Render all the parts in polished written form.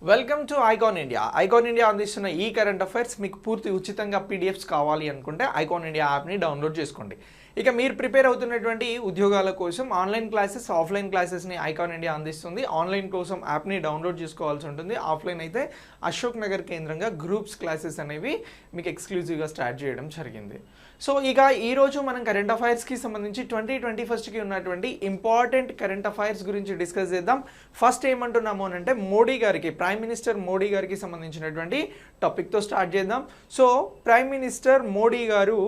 Welcome to icon India. Icon India అందిస్తున్న ఈ current affairs మీకు పూర్తి ఉచితంగా పీడిఎఫ్స్ కావాలి అనుకుంటే ఐకాన్ ఇండియా యాప్ని డౌన్లోడ్ చేసుకోండి. ఇక మీరు ప్రిపేర్ అవుతున్నటువంటి ఉద్యోగాల కోసం ఆన్లైన్ క్లాసెస్, ఆఫ్లైన్ క్లాసెస్ని ఐకాన్ ఇండియా అందిస్తుంది. ఆన్లైన్ కోసం యాప్ని డౌన్లోడ్ చేసుకోవాల్సి ఉంటుంది. ఆఫ్లైన్ అయితే అశోక్ నగర్ కేంద్రంగా గ్రూప్స్ క్లాసెస్ అనేవి మీకు ఎక్స్క్లూజివ్గా స్టార్ట్ చేయడం జరిగింది. సో ఇక ఈరోజు మనం కరెంట్ అఫైర్స్కి సంబంధించి 2021కి ఉన్నటువంటి ఇంపార్టెంట్ కరెంట్ అఫైర్స్ గురించి డిస్కస్ చేద్దాం. ఫస్ట్ ఏమంటున్నాము అని అంటే మోడీ గారికి, ప్రైమ్ మినిస్టర్ మోడీ గారికి సంబంధించినటువంటి టాపిక్తో స్టార్ట్ చేద్దాం. సో ప్రైమ్ మినిస్టర్ మోడీ గారు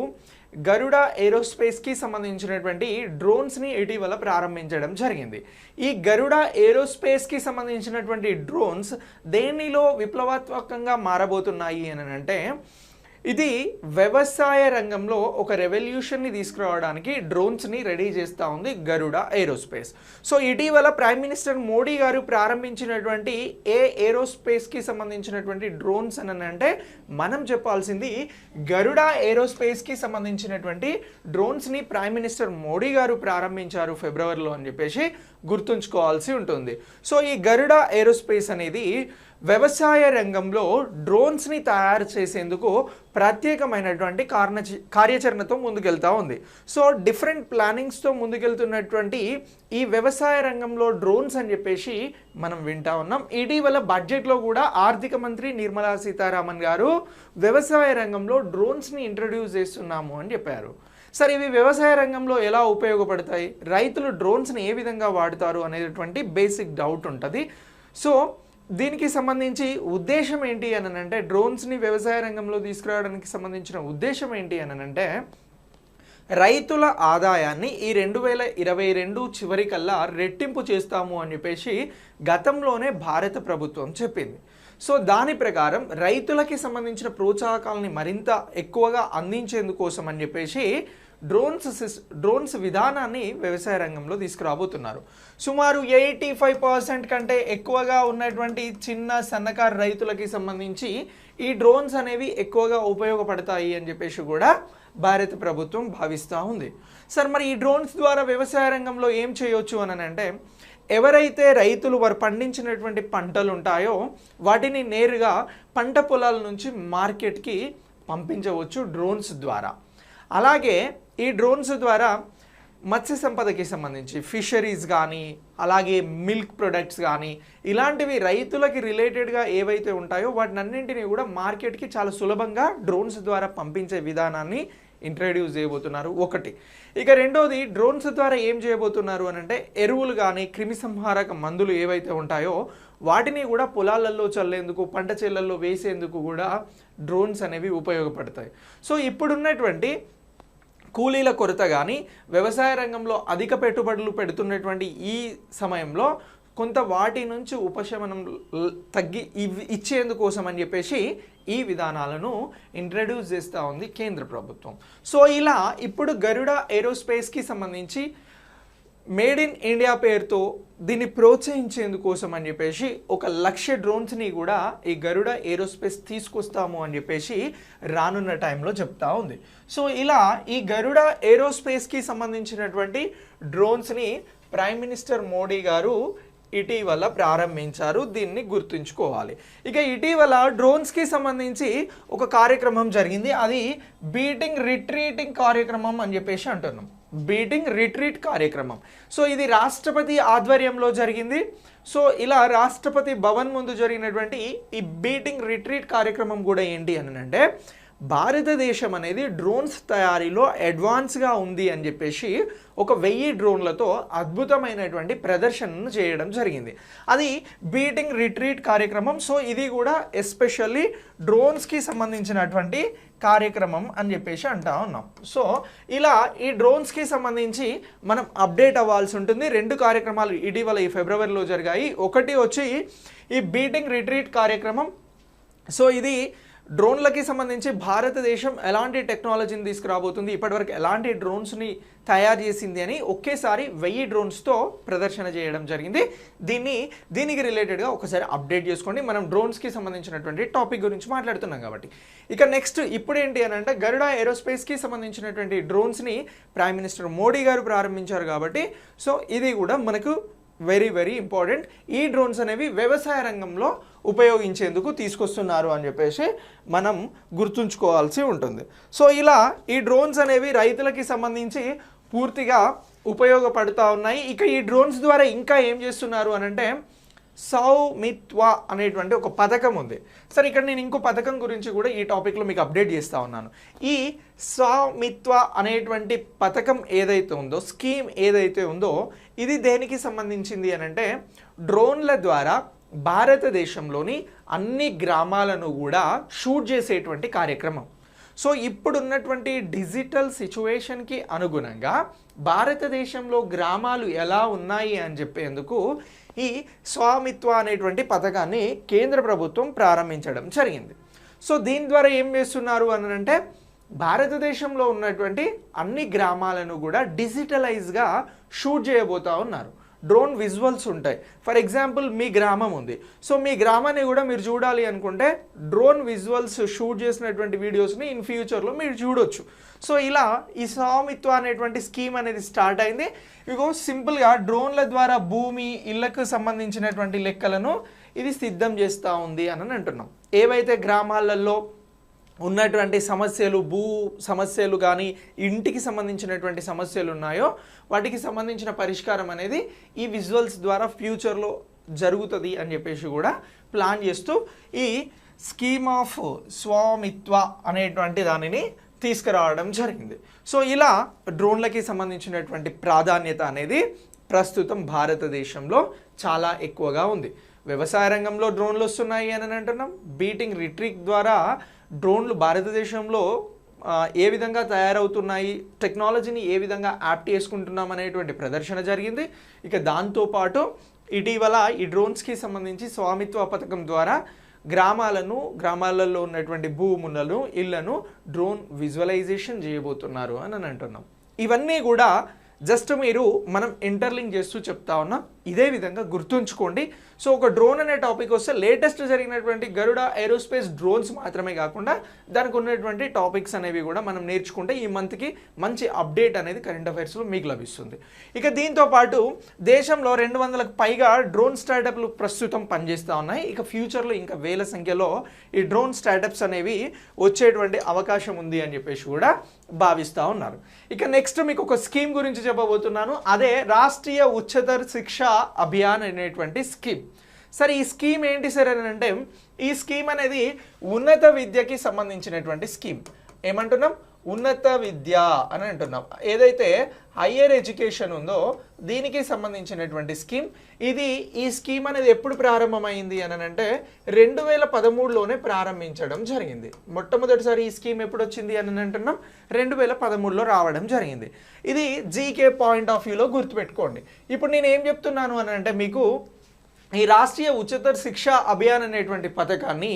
గరుడ ఏరోస్పేస్కి సంబంధించినటువంటి డ్రోన్స్ని ఇటీవల ప్రారంభించడం జరిగింది. ఈ గరుడ ఏరోస్పేస్కి సంబంధించినటువంటి డ్రోన్స్ దేనిలో విప్లవాత్మకంగా మారబోతున్నాయి అని అంటే ఇది వ్యవసాయ రంగంలో ఒక రెవల్యూషన్ని తీసుకురావడానికి డ్రోన్స్ని రెడీ చేస్తూ ఉంది గరుడ ఏరోస్పేస్. సో ఇటీవల ప్రైమ్ మినిస్టర్ మోడీ గారు ప్రారంభించినటువంటి ఏరోస్పేస్కి సంబంధించినటువంటి డ్రోన్స్ అని అంటే మనం చెప్పాల్సింది గరుడ ఏరోస్పేస్కి సంబంధించినటువంటి డ్రోన్స్ని ప్రైమ్ మినిస్టర్ మోడీ గారు ప్రారంభించారు ఫిబ్రవరిలో అని చెప్పేసి గుర్తుంచుకోవాల్సి ఉంటుంది. సో ఈ గరుడ ఏరోస్పేస్ అనేది వ్యవసాయ రంగంలో డ్రోన్స్ని తయారు చేసేందుకు ప్రత్యేకమైనటువంటి కార్యాచరణతో ముందుకెళ్తూ ఉంది. సో డిఫరెంట్ ప్లానింగ్స్తో ముందుకెళ్తున్నటువంటి ఈ వ్యవసాయ రంగంలో డ్రోన్స్ అని చెప్పేసి మనం వింటా ఉన్నాం. ఇటీవల బడ్జెట్లో కూడా ఆర్థిక మంత్రి నిర్మలా సీతారామన్ గారు వ్యవసాయ రంగంలో డ్రోన్స్ని ఇంట్రడ్యూస్ చేస్తున్నాము అని చెప్పారు. సరే, ఇవి వ్యవసాయ రంగంలో ఎలా ఉపయోగపడతాయి, రైతులు డ్రోన్స్ని ఏ విధంగా వాడతారు అనేటువంటి బేసిక్ డౌట్ ఉంటుంది. సో దీనికి సంబంధించి ఉద్దేశం ఏంటి అని అంటే డ్రోన్స్ని వ్యవసాయ రంగంలో తీసుకురావడానికి సంబంధించిన ఉద్దేశం ఏంటి అని అంటే రైతుల ఆదాయాన్ని ఈ 2022 చివరికల్లా రెట్టింపు చేస్తాము అని చెప్పేసి గతంలోనే భారత ప్రభుత్వం చెప్పింది. సో దాని ప్రకారం రైతులకి సంబంధించిన ప్రోత్సాహకాలని మరింత ఎక్కువగా అందించేందుకోసం అని చెప్పేసి డ్రోన్స్ విధానాన్ని వ్యవసాయ రంగంలో తీసుకురాబోతున్నారు. సుమారు 85% కంటే ఎక్కువగా ఉన్నటువంటి చిన్న సన్నకారు రైతులకి సంబంధించి ఈ డ్రోన్స్ అనేవి ఎక్కువగా ఉపయోగపడతాయి అని చెప్పేసి కూడా భారత ప్రభుత్వం భావిస్తూ ఉంది. సార్, మరి ఈ డ్రోన్స్ ద్వారా వ్యవసాయ రంగంలో ఏం చేయొచ్చు అని అంటే ఎవరైతే రైతులు వారు పండించినటువంటి పంటలు ఉంటాయో వాటిని నేరుగా పంట పొలాల నుంచి మార్కెట్కి పంపించవచ్చు డ్రోన్స్ ద్వారా. అలాగే ఈ డ్రోన్స్ ద్వారా మత్స్య సంపదకి సంబంధించి ఫిషరీస్ కానీ అలాగే మిల్క్ ప్రొడక్ట్స్ కానీ ఇలాంటివి రైతులకి రిలేటెడ్గా ఏవైతే ఉంటాయో వాటినన్నింటినీ కూడా మార్కెట్కి చాలా సులభంగా డ్రోన్స్ ద్వారా పంపించే విధానాన్ని ఇంట్రడ్యూస్ చేయబోతున్నారు ఒకటి. ఇక రెండోది, డ్రోన్స్ ద్వారా ఏం చేయబోతున్నారు అని అంటే ఎరువులు కానీ క్రిమి సంహారక మందులు ఏవైతే ఉంటాయో వాటిని కూడా పొలాలలో చల్లేందుకు, పంట చేలల్లో వేసేందుకు కూడా డ్రోన్స్ అనేవి ఉపయోగపడతాయి. సో ఇప్పుడున్నటువంటి కూలీల కొరత కానీ వ్యవసాయ రంగంలో అధిక పెట్టుబడులు పెడుతున్నటువంటి ఈ సమయంలో కొంత వాటి నుంచి ఉపశమనం ఇచ్చేందుకోసం అని చెప్పేసి ఈ విధానాలను ఇంట్రడ్యూస్ చేస్తూ ఉంది కేంద్ర ప్రభుత్వం. సో ఇలా ఇప్పుడు గరుడ ఏరోస్పేస్కి సంబంధించి మేడ్ ఇన్ ఇండియా పేరుతో దీన్ని ప్రోత్సహించేందుకోసం అని చెప్పేసి 1,00,000 డ్రోన్స్ని కూడా ఈ గరుడ ఏరోస్పేస్ తీసుకొస్తాము అని చెప్పేసి రానున్న టైంలో చెప్తా ఉంది. సో ఇలా ఈ గరుడ ఏరోస్పేస్కి సంబంధించినటువంటి డ్రోన్స్ని ప్రైమ్ మినిస్టర్ మోడీ గారు ఇటీవల ప్రారంభించారు. దీన్ని గుర్తుంచుకోవాలి. ఇక ఇటీవల డ్రోన్స్కి సంబంధించి ఒక కార్యక్రమం జరిగింది. అది బీటింగ్ రిట్రీటింగ్ కార్యక్రమం అని చెప్పేసి అంటున్నాం. బీటింగ్ రిట్రీట్ కార్యక్రమం. సో ఇది రాష్ట్రపతి ఆధ్వర్యంలో జరిగింది. సో ఇలా రాష్ట్రపతి భవన్ ముందు జరిగినటువంటి ఈ బీటింగ్ రిట్రీట్ కార్యక్రమం కూడా ఏంటి అని అంటే భారతదేశం అనేది డ్రోన్స్ తయారీలో అడ్వాన్స్గా ఉంది అని చెప్పేసి 1,000 డ్రోన్లతో అద్భుతమైనటువంటి ప్రదర్శనను చేయడం జరిగింది. అది బీటింగ్ రిట్రీట్ కార్యక్రమం. సో ఇది కూడా ఎస్పెషల్లీ డ్రోన్స్కి సంబంధించినటువంటి కార్యక్రమం అని చెప్పేసి అంటా ఉన్నాం. సో ఇలా ఈ డ్రోన్స్కి సంబంధించి మనం అప్డేట్ అవ్వాల్సి ఉంటుంది. 2 కార్యక్రమాలు ఇటీవల ఈ ఫిబ్రవరిలో జరిగాయి. ఒకటి వచ్చి ఈ బీటింగ్ రిట్రీట్ కార్యక్రమం. సో ఇది డ్రోన్లకి సంబంధించి భారతదేశం ఎలాంటి టెక్నాలజీని తీసుకురాబోతుంది, ఇప్పటివరకు ఎలాంటి డ్రోన్స్ని తయారు చేసింది అని ఒకేసారి 1000 డ్రోన్స్తో ప్రదర్శన చేయడం జరిగింది. దీనికి రిలేటెడ్గా ఒకసారి అప్డేట్ చేసుకోండి. మనం డ్రోన్స్కి సంబంధించినటువంటి టాపిక్ గురించి మాట్లాడుతున్నాం కాబట్టి. ఇక నెక్స్ట్ ఇప్పుడు ఏంటి అని అంటే గరుడ ఏరోస్పేస్కి సంబంధించినటువంటి డ్రోన్స్ని ప్రైమ్ మినిస్టర్ మోడీ గారు ప్రారంభించారు కాబట్టి సో ఇది కూడా మనకు వెరీ వెరీ ఇంపార్టెంట్. ఈ డ్రోన్స్ అనేవి వ్యవసాయ రంగంలో ఉపయోగించేందుకు తీసుకొస్తున్నారు అని చెప్పేసి మనం గుర్తుంచుకోవాల్సి ఉంటుంది. సో ఇలా ఈ డ్రోన్స్ అనేవి రైతులకి సంబంధించి పూర్తిగా ఉపయోగపడుతూ ఉన్నాయి. ఇక ఈ డ్రోన్స్ ద్వారా ఇంకా ఏం చేస్తున్నారు అని అంటే సౌమిత్వ అనేటువంటి ఒక పథకం ఉంది. సరే, ఇక్కడ నేను ఇంకో పథకం గురించి కూడా ఈ టాపిక్లో మీకు అప్డేట్ చేస్తూ ఉన్నాను. ఈ సౌమిత్వ అనేటువంటి పథకం ఏదైతే ఉందో, స్కీమ్ ఏదైతే ఉందో, ఇది దేనికి సంబంధించింది అని అంటే డ్రోన్ల ద్వారా భారతదేశంలోని అన్ని గ్రామాలను కూడా షూట్ చేసేటువంటి కార్యక్రమం. సో ఇప్పుడున్నటువంటి డిజిటల్ సిచ్యువేషన్కి అనుగుణంగా భారతదేశంలో గ్రామాలు ఎలా ఉన్నాయి అని చెప్పేందుకు ఈ స్వామిత్వ అనేటువంటి పథకాన్ని కేంద్ర ప్రభుత్వం ప్రారంభించడం జరిగింది. సో దీని ద్వారా ఏం చేస్తున్నారు అని అంటే భారతదేశంలో ఉన్నటువంటి అన్ని గ్రామాలను కూడా డిజిటలైజ్గా షూట్ చేయబోతూ ఉన్నారు. డ్రోన్ విజువల్స్ ఉంటాయి. ఫర్ ఎగ్జాంపుల్ మీ గ్రామం ఉంది. సో మీ గ్రామాన్ని కూడా మీరు చూడాలి అనుకుంటే డ్రోన్ విజువల్స్ షూట్ చేసినటువంటి వీడియోస్ని ఇన్ ఫ్యూచర్లో మీరు చూడొచ్చు. సో ఇలా ఈ స్వామిత్వ అనేటువంటి స్కీమ్ అనేది స్టార్ట్ అయింది. ఇగో సింపుల్గా డ్రోన్ల ద్వారా భూమి, ఇళ్లకు సంబంధించినటువంటి లెక్కలను ఇది సిద్ధం చేస్తూ ఉంది అని అంటున్నాం. ఏవైతే గ్రామాలలో ఉన్నటువంటి సమస్యలు, భూ సమస్యలు కానీ ఇంటికి సంబంధించినటువంటి సమస్యలు ఉన్నాయో వాటికి సంబంధించిన పరిష్కారం అనేది ఈ విజువల్స్ ద్వారా ఫ్యూచర్లో జరుగుతుంది అని చెప్పేసి కూడా ప్లాన్ చేస్తూ ఈ స్కీమ్ ఆఫ్ స్వామిత్వ అనేటువంటి దానిని తీసుకురావడం జరిగింది. సో ఇలా డ్రోన్లకి సంబంధించినటువంటి ప్రాధాన్యత అనేది ప్రస్తుతం భారతదేశంలో చాలా ఎక్కువగా ఉంది. వ్యవసాయ రంగంలో డ్రోన్లు వస్తున్నాయి అని అంటున్నాం. బీటింగ్ రిట్రీట్ ద్వారా డ్రోన్లు భారతదేశంలో ఏ విధంగా తయారవుతున్నాయి, టెక్నాలజీని ఏ విధంగా యాప్ట్ చేసుకుంటున్నాం అనేటువంటి ప్రదర్శన జరిగింది. ఇక దాంతోపాటు ఇటీవల ఈ డ్రోన్స్కి సంబంధించి స్వామిత్వ పథకం ద్వారా గ్రామాలలో ఉన్నటువంటి భూములను, ఇళ్లను డ్రోన్ విజువలైజేషన్ చేయబోతున్నారు అని అంటున్నాం. ఇవన్నీ కూడా జస్ట్ మీరు మనం ఇంటర్లింక్ చేస్తూ చెప్తా ఉన్నాం. ఇదే విధంగా గుర్తుంచుకోండి. సో ఒక డ్రోన్ అనే టాపిక్ వస్తే లేటెస్ట్ జరిగినటువంటి గరుడ ఏరోస్పేస్ డ్రోన్స్ మాత్రమే కాకుండా దానికి ఉన్నటువంటి టాపిక్స్ అనేవి కూడా మనం నేర్చుకుంటే ఈ మంత్కి మంచి అప్డేట్ అనేది కరెంట్ అఫైర్స్లో మీకు లభిస్తుంది. ఇక దీంతో పాటు దేశంలో 200కు పైగా డ్రోన్ స్టార్టప్లు ప్రస్తుతం పనిచేస్తూ ఉన్నాయి. ఇక ఫ్యూచర్లో ఇంకా వేల సంఖ్యలో ఈ డ్రోన్ స్టార్టప్స్ అనేవి వచ్చేటువంటి అవకాశం ఉంది అని చెప్పేసి కూడా భావిస్తూ ఉన్నారు. ఇక నెక్స్ట్ మీకు ఒక స్కీమ్ గురించి చెప్పబోతున్నాను. అదే రాష్ట్రీయ ఉच्चतर శిక్షా అభియాన్ అనేటువంటి స్కీమ్. సరే, ఈ స్కీమ్ ఏంటి సార్ అని అంటే ఈ స్కీమ్ అనేది ఉన్నత విద్యకి సంబంధించినటువంటి స్కీమ్. ఏమంటున్నాం? ఉన్నత విద్య అని అంటున్నాం. ఏదైతే హయ్యర్ ఎడ్యుకేషన్ ఉందో దీనికి సంబంధించినటువంటి స్కీమ్ ఇది. ఈ స్కీమ్ అనేది ఎప్పుడు ప్రారంభమైంది అని అంటే 2013లోనే ప్రారంభించడం జరిగింది. మొట్టమొదటిసారి ఈ స్కీమ్ ఎప్పుడు వచ్చింది అని అంటున్నాం 2013లో రావడం జరిగింది. ఇది జీకే పాయింట్ ఆఫ్ వ్యూలో గుర్తుపెట్టుకోండి. ఇప్పుడు నేను ఏం చెప్తున్నాను అని అంటే మీకు ఈ రాష్ట్రీయ ఉच्चतर శిక్షా అభియాన్ అనేటువంటి పథకాన్ని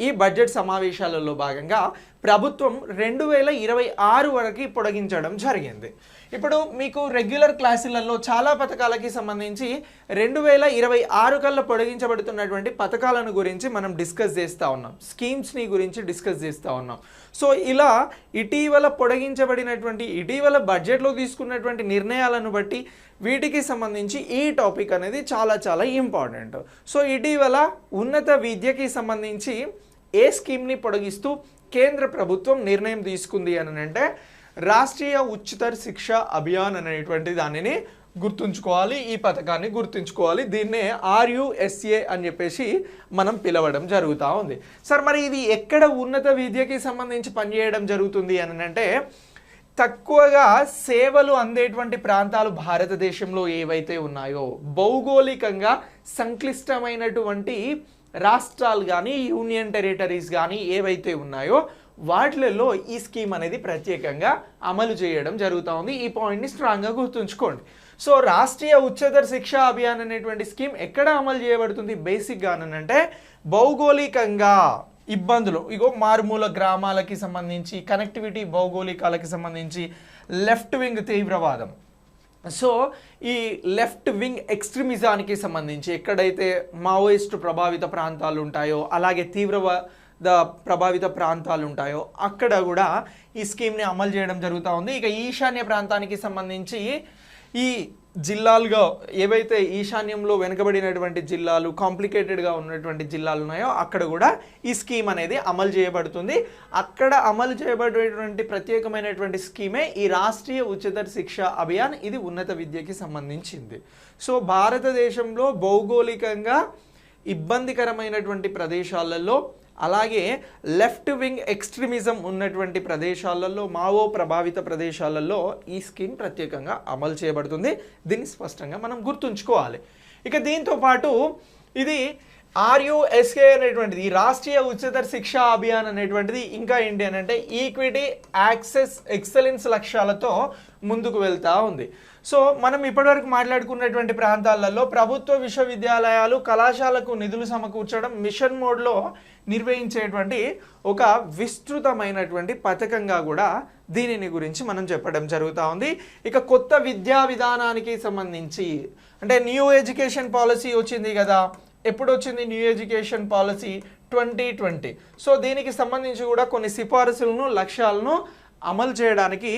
ఈ బడ్జెట్ సమావేశాలలో భాగంగా ప్రభుత్వం 2026 వరకు పొడిగించడం జరిగింది. ఇప్పుడు మీకు రెగ్యులర్ క్లాసులలో చాలా పథకాలకి సంబంధించి 2026 కల్లా పొడిగించబడుతున్నటువంటి పథకాలను గురించి మనం డిస్కస్ చేస్తూ ఉన్నాం. స్కీమ్స్ని గురించి డిస్కస్ చేస్తూ ఉన్నాం. సో ఇలా ఇటీవల పొడిగించబడినటువంటి ఇటీవల బడ్జెట్లో తీసుకున్నటువంటి నిర్ణయాలను బట్టి వీటికి సంబంధించి ఈ టాపిక్ అనేది చాలా చాలా ఇంపార్టెంట్. సో ఇటీవల ఉన్నత విద్యకి సంబంధించి ఏ స్కీమ్ని పొడిగిస్తూ కేంద్ర ప్రభుత్వం నిర్ణయం తీసుకుంది అని అంటే రాష్ట్రీయ ఉच्चतर శిక్షా అభియాన్ అనేటువంటి దానిని గుర్తుంచుకోవాలి. ఈ పథకాన్ని గుర్తుంచుకోవాలి. దీన్నే RUSA అని చెప్పేసి మనం పిలవడం జరుగుతూ ఉంది. సార్, మరి ఇది ఎక్కడ ఉన్నత విద్యకి సంబంధించి పనిచేయడం జరుగుతుంది అని అంటే తక్కువగా సేవలు అందేటువంటి ప్రాంతాలు భారతదేశంలో ఏవైతే ఉన్నాయో, భౌగోళికంగా సంక్లిష్టమైనటువంటి రాష్ట్రాలు కానీ యూనియన్ టెరిటరీస్ కానీ ఏవైతే ఉన్నాయో వాటిలలో ఈ స్కీమ్ అనేది ప్రత్యేకంగా అమలు చేయడం జరుగుతూ ఉంది. ఈ పాయింట్ని స్ట్రాంగ్గా గుర్తుంచుకోండి. సో రాష్ట్రీయ ఉच्चतर శిక్షా అభియాన్ అనేటువంటి స్కీమ్ ఎక్కడ అమలు చేయబడుతుంది బేసిక్గా అంటే భౌగోళికంగా ఇబ్బందులు, ఇగో మారుమూల గ్రామాలకి సంబంధించి, కనెక్టివిటీ భౌగోళికాలకి సంబంధించి, లెఫ్ట్ వింగ్ తీవ్రవాదం, సో ఈ లెఫ్ట్ వింగ్ ఎక్స్ట్రీమిజానికి సంబంధించి ఎక్కడైతే మావోయిస్టు ప్రభావిత ప్రాంతాలు ఉంటాయో అలాగే తీవ్రవాద ప్రభావిత ప్రాంతాలు ఉంటాయో అక్కడ కూడా ఈ స్కీమ్ని అమలు చేయడం జరుగుతూ ఉంది. ఇక ఈశాన్య ప్రాంతానికి సంబంధించి ఈ జిల్లాలుగా ఏవైతే ఈశాన్యంలో వెనుకబడినటువంటి జిల్లాలు, కాంప్లికేటెడ్గా ఉన్నటువంటి జిల్లాలు ఉన్నాయో అక్కడ కూడా ఈ స్కీమ్ అనేది అమలు చేయబడుతుంది. అక్కడ అమలు చేయబడేటువంటి ప్రత్యేకమైనటువంటి స్కీమే ఈ రాష్ట్రీయ ఉచిత శిక్ష అభియాన్. ఇది ఉన్నత విద్యకి సంబంధించింది. సో భారతదేశంలో భౌగోళికంగా ఇబ్బందికరమైనటువంటి ప్రదేశాలలో, అలాగే లెఫ్ట్ వింగ్ ఎక్స్ట్రీమిజం ఉన్నటువంటి ప్రదేశాలలో, మావో ప్రభావిత ప్రదేశాలలో ఈ స్కీమ్ ప్రత్యేకంగా అమలు చేయబడుతుంది. దీన్ని స్పష్టంగా మనం గుర్తుంచుకోవాలి. ఇక దీంతో పాటు ఇది RUSK అనేటువంటిది, ఈ రాష్ట్రీయ ఉచిత శిక్షా అభియాన్ అనేటువంటిది ఇంకా ఏంటి అని అంటే ఈక్విటీ, యాక్సెస్, ఎక్సలెన్స్ లక్ష్యాలతో ముందుకు వెళ్తూ ఉంది. సో మనం ఇప్పటివరకు మాట్లాడుకున్నటువంటి ప్రాంతాలలో ప్రభుత్వ విశ్వవిద్యాలయాలు, కళాశాలకు నిధులు సమకూర్చడం మిషన్ మోడ్లో నిర్వహించేటువంటి ఒక విస్తృతమైనటువంటి పథకంగా కూడా దీనిని గురించి మనం చెప్పడం జరుగుతూ ఉంది. ఇక కొత్త విద్యా విధానానికి సంబంధించి అంటే న్యూ ఎడ్యుకేషన్ పాలసీ వచ్చింది కదా. ఎప్పుడు వచ్చింది న్యూ ఎడ్యుకేషన్ పాలసీ? 2020. సో దీనికి సంబంధించి కూడా కొన్ని సిఫారసులను, లక్ష్యాలను అమలు చేయడానికి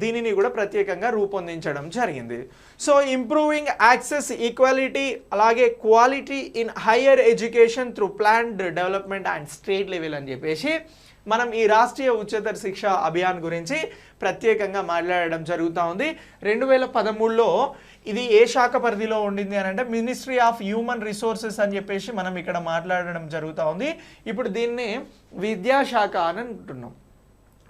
దీనిని కూడా ప్రత్యేకంగా రూపొందించడం జరిగింది. సో ఇంప్రూవింగ్ యాక్సెస్, ఈక్వాలిటీ, అలాగే quality in higher education through planned development and state level అని చెప్పేసి మనం ఈ రాష్ట్రీయ ఉచిత శిక్ష అభియాన్ గురించి ప్రత్యేకంగా మాట్లాడడం జరుగుతూ ఉంది. 2013లో ఇది ఏ శాఖ పరిధిలో ఉండింది అని అంటే మినిస్ట్రీ ఆఫ్ హ్యూమన్ రిసోర్సెస్ అని చెప్పేసి మనం ఇక్కడ మాట్లాడడం జరుగుతూ ఉంది. ఇప్పుడు దీన్ని విద్యాశాఖ అని అంటున్నాం.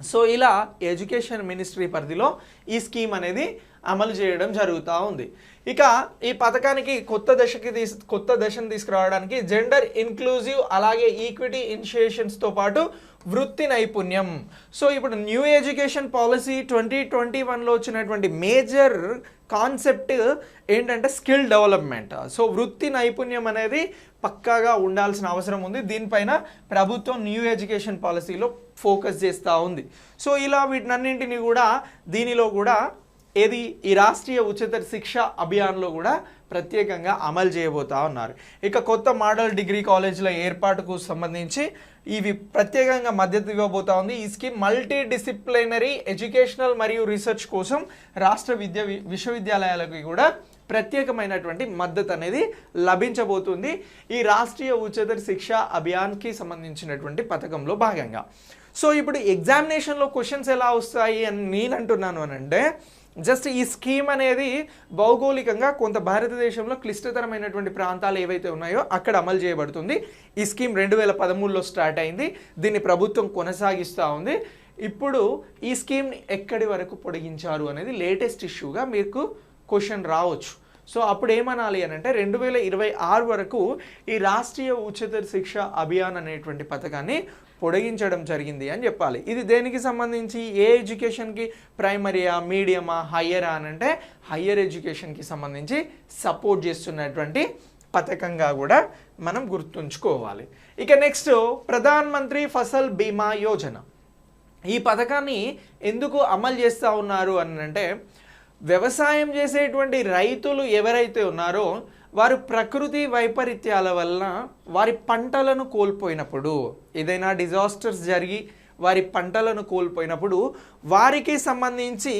సో ఇలా ఎడ్యుకేషన్ మినిస్ట్రీ పరిధిలో ఈ స్కీమ్ అనేది అమలు చేయడం జరుగుతూ ఉంది. ఇక ఈ పథకానికి కొత్త దశను తీసుకురావడానికి జెండర్ ఇన్క్లూజివ్, అలాగే ఈక్విటీ ఇనిషియేషన్స్తో పాటు వృత్తి నైపుణ్యం. సో ఇప్పుడు న్యూ ఎడ్యుకేషన్ పాలసీ 2021లో వచ్చినటువంటి మేజర్ కాన్సెప్ట్ ఏంటంటే స్కిల్ డెవలప్మెంట్. సో వృత్తి నైపుణ్యం అనేది పక్కాగా ఉండాల్సిన అవసరం ఉంది. దీనిపైన ప్రభుత్వం న్యూ ఎడ్యుకేషన్ పాలసీలో ఫోకస్ చేస్తూ ఉంది. సో ఇలా వీటినన్నింటినీ కూడా దీనిలో కూడా ఈ రాష్ట్రీయ ఉచిత శిక్ష అభియాన్లో కూడా ప్రత్యేకంగా అమలు చేయబోతా ఉన్నారు. ఇక కొత్త మోడల్ డిగ్రీ కాలేజీల ఏర్పాటుకు సంబంధించి ఇవి ప్రత్యేకంగా మద్దతు ఇవ్వబోతా ఉంది. ఈ స్కీమ్ మల్టీ డిసిప్లినరీ ఎడ్యుకేషనల్ మరియు రీసెర్చ్ కోసం రాష్ట్ర విశ్వవిద్యాలయాలకు కూడా ప్రత్యేకమైనటువంటి మద్దతు అనేది లభించబోతుంది ఈ రాష్ట్రీయ ఉచిత శిక్ష అభియాన్కి సంబంధించినటువంటి పథకంలో భాగంగా. సో ఇప్పుడు ఎగ్జామినేషన్లో క్వశ్చన్స్ ఎలా వస్తాయి అని నేను అంటున్నాను అని అంటే, జస్ట్ ఈ స్కీమ్ అనేది భౌగోళికంగా కొంత భారతదేశంలో క్లిష్టతరమైనటువంటి ప్రాంతాలు ఏవైతే ఉన్నాయో అక్కడ అమలు చేయబడుతుంది. ఈ స్కీమ్ 2013లో స్టార్ట్ అయింది. దీన్ని ప్రభుత్వం కొనసాగిస్తూ ఉంది. ఇప్పుడు ఈ స్కీమ్ని ఎక్కడి వరకు పొడిగించారు అనేది లేటెస్ట్ ఇష్యూగా మీకు క్వశ్చన్ రావచ్చు. సో అప్పుడు ఏమనాలి అని అంటే 2026 వరకు ఈ రాష్ట్రీయ ఉచిత శిక్ష అభియాన్ అనేటువంటి పథకాన్ని పొడిగించడం జరిగింది అని చెప్పాలి. ఇది దేనికి సంబంధించి? ఏ ఎడ్యుకేషన్కి? ప్రైమరీయా, మీడియమా, హయ్యరా అని అంటే హయ్యర్ ఎడ్యుకేషన్కి సంబంధించి సపోర్ట్ చేస్తున్నటువంటి పథకంగా కూడా మనం గుర్తుంచుకోవాలి. ఇక నెక్స్ట్ ప్రధాన్ మంత్రి ఫసల్ బీమా యోజన. ఈ పథకాన్ని ఎందుకు అమలు చేస్తూ ఉన్నారు అని అంటే, వ్యవసాయం చేసేటువంటి రైతులు ఎవరైతే ఉన్నారో వారు ప్రకృతి వైపరీత్యాల వలన వారి పంటలను కోల్పోయినప్పుడు, ఏదైనా డిజాస్టర్స్ జరిగి వారి పంటలను కోల్పోయినప్పుడు వారికి సంబంధించి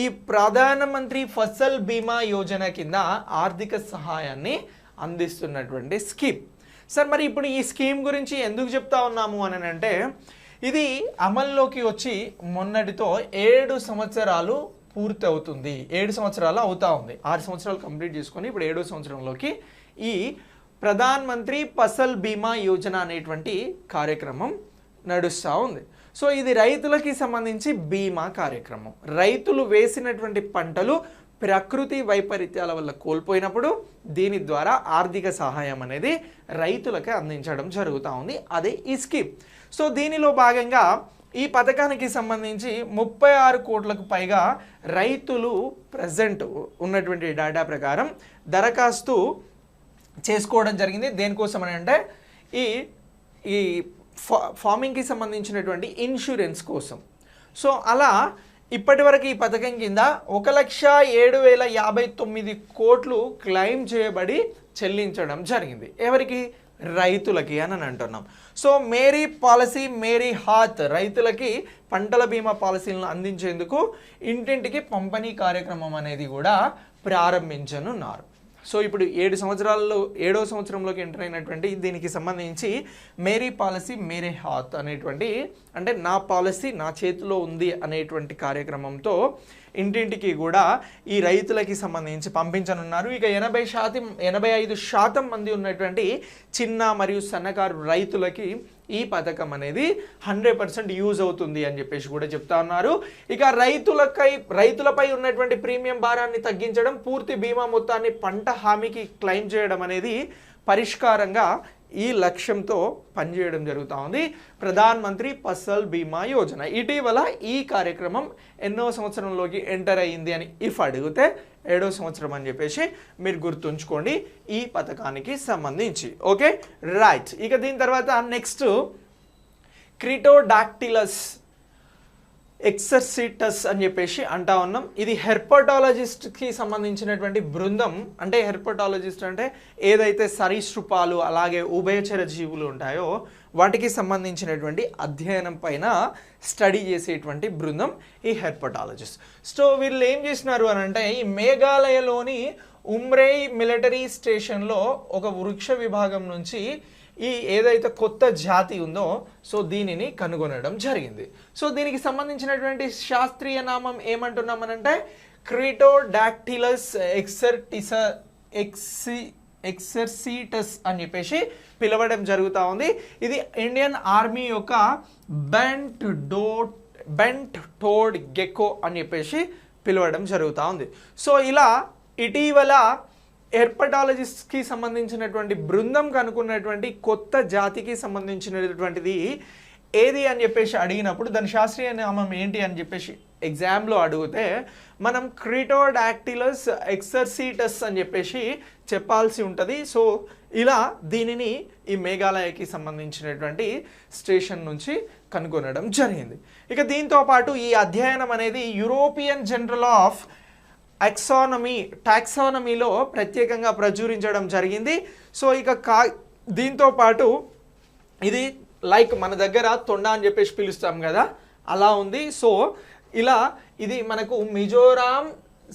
ఈ ప్రధానమంత్రి ఫసల్ బీమా యోజన కింద ఆర్థిక సహాయాన్ని అందిస్తున్నటువంటి స్కీమ్. సార్ మరి ఇప్పుడు ఈ స్కీమ్ గురించి ఎందుకు చెప్తా ఉన్నాము అని అంటే, ఇది అమల్లోకి వచ్చి మొన్నటితో 7 సంవత్సరాలు పూర్తి అవుతుంది. 7 సంవత్సరాలు అవుతా ఉంది. 6 సంవత్సరాలు కంప్లీట్ చేసుకొని ఇప్పుడు 7వ సంవత్సరంలోకి ఈ ప్రధాన్ మంత్రి ఫసల్ బీమా యోజన అనేటువంటి కార్యక్రమం నడుస్తూ ఉంది. సో ఇది రైతులకి సంబంధించి బీమా కార్యక్రమం. రైతులు వేసినటువంటి పంటలు ప్రకృతి వైపరీత్యాల వల్ల కోల్పోయినప్పుడు దీని ద్వారా ఆర్థిక సహాయం అనేది రైతులకి అందించడం జరుగుతూ ఉంది. అదే ఈ స్కీమ్. సో దీనిలో భాగంగా ఈ పథకానికి సంబంధించి 36 కోట్లకు పైగా రైతులు ప్రజెంట్ ఉన్నటువంటి డేటా ప్రకారం దరఖాస్తు చేసుకోవడం జరిగింది. దేనికోసం అని అంటే ఈ ఫార్మింగ్కి సంబంధించినటువంటి ఇన్సూరెన్స్ కోసం. సో అలా ఇప్పటివరకు ఈ పథకం కింద 1,07,059 కోట్లు క్లెయిమ్ చేయబడి చెల్లించడం జరిగింది. ఎవరికి? రైతులకి అని అంటున్నాం. సో మేరీ పాలసీ మేరీ హాత్, రైతులకి పంటల బీమా పాలసీలను అందించేందుకు ఇంటింటికి పంపిణీ కార్యక్రమం అనేది కూడా ప్రారంభించనున్నారు. సో ఇప్పుడు 7 సంవత్సరాల్లో 7వ సంవత్సరంలోకి ఎంటర్ అయినటువంటి దీనికి సంబంధించి మేరీ పాలసీ మేరీ హాత్ అనేటువంటి, అంటే నా పాలసీ నా చేతిలో ఉంది అనేటువంటి కార్యక్రమంతో ఇంటింటికి కూడా ఈ రైతులకి సంబంధించి పంపించనున్నారు. ఇక 85% మంది ఉన్నటువంటి చిన్న మరియు సన్నకారు రైతులకి ఈ పథకం అనేది 100% యూజ్ అవుతుంది అని చెప్పేసి కూడా చెప్తా ఉన్నారు. ఇక రైతులపై ఉన్నటువంటి ప్రీమియం భారాన్ని తగ్గించడం, పూర్తి బీమా మొత్తాన్ని పంట హామీకి క్లెయిమ్ చేయడం అనేది పరిష్కారంగా ఈ లక్ష్యంతో పనిచేయడం జరుగుతూ ఉంది ప్రధాన్ మంత్రి ఫసల్ బీమా యోజన. ఇటీవల ఈ కార్యక్రమం ఎన్నో సంవత్సరంలోకి ఎంటర్ అయ్యింది అని ఇఫ్ అడిగితే 7వ సంవత్సరం అని చెప్పేసి మీరు గుర్తుంచుకోండి ఈ పథకానికి సంబంధించి. Okay right. ఇక దీని తర్వాత నెక్స్ట్ క్రిటోడాక్టిలస్ ఎక్సర్సిటస్ అని చెప్పేసి అంటా ఉన్నాం. ఇది హెర్పటాలజిస్ట్కి సంబంధించినటువంటి బృందం. అంటే హెర్పటాలజిస్ట్ అంటే ఏదైతే సరీసృపాలు అలాగే ఉభయచర జీవులు ఉంటాయో వాటికి సంబంధించినటువంటి అధ్యయనం పైన స్టడీ చేసేటువంటి బృందం ఈ హెర్పటాలజిస్ట్. సో వీళ్ళు ఏం చేసినారు అని అంటే ఈ మేఘాలయలోని ఉమ్రేయ్ మిలిటరీ స్టేషన్లో ఒక వృక్ష విభాగం నుంచి ఈ ఏదైతే కొత్త జాతి ఉందో సో దీనిని కనుగొనడం జరిగింది. సో దీనికి సంబంధించినటువంటి శాస్త్రీయ నామం ఏమంటున్నామనంటే క్రిటోడాక్టిలస్ ఎక్సర్సిటస్ అని చెప్పేసి పిలవడం జరుగుతూ ఉంది. ఇది ఇండియన్ ఆర్మీ యొక్క బెంట్ టోడ్ గెక్కో అని చెప్పేసి పిలవడం జరుగుతూ ఉంది. సో ఇలా ఇటీవల హెర్పటాలజిస్ట్కి సంబంధించినటువంటి బృందం కనుక్కున్నటువంటి కొత్త జాతికి సంబంధించినటువంటిది ఏది అని చెప్పేసి అడిగినప్పుడు దాని శాస్త్రీయ నామం ఏంటి అని చెప్పేసి ఎగ్జామ్లో అడిగితే మనం క్రిటోడాక్టిలస్ ఎక్సర్సిటస్ అని చెప్పేసి చెప్పాల్సి ఉంటుంది. సో ఇలా దీనిని ఈ మేఘాలయకి సంబంధించినటువంటి స్టేషన్ నుంచి కనుగొనడం జరిగింది. ఇక దీంతో పాటు ఈ అధ్యయనం అనేది యూరోపియన్ జనరల్ ఆఫ్ టాక్సానమీలో ప్రత్యేకంగా ప్రచురించడం జరిగింది. సో ఇక దీంతో పాటు ఇది లైక్ మన దగ్గర తొండ అని చెప్పేసి పిలుస్తాం కదా అలా ఉంది. సో ఇలా ఇది మనకు మిజోరాం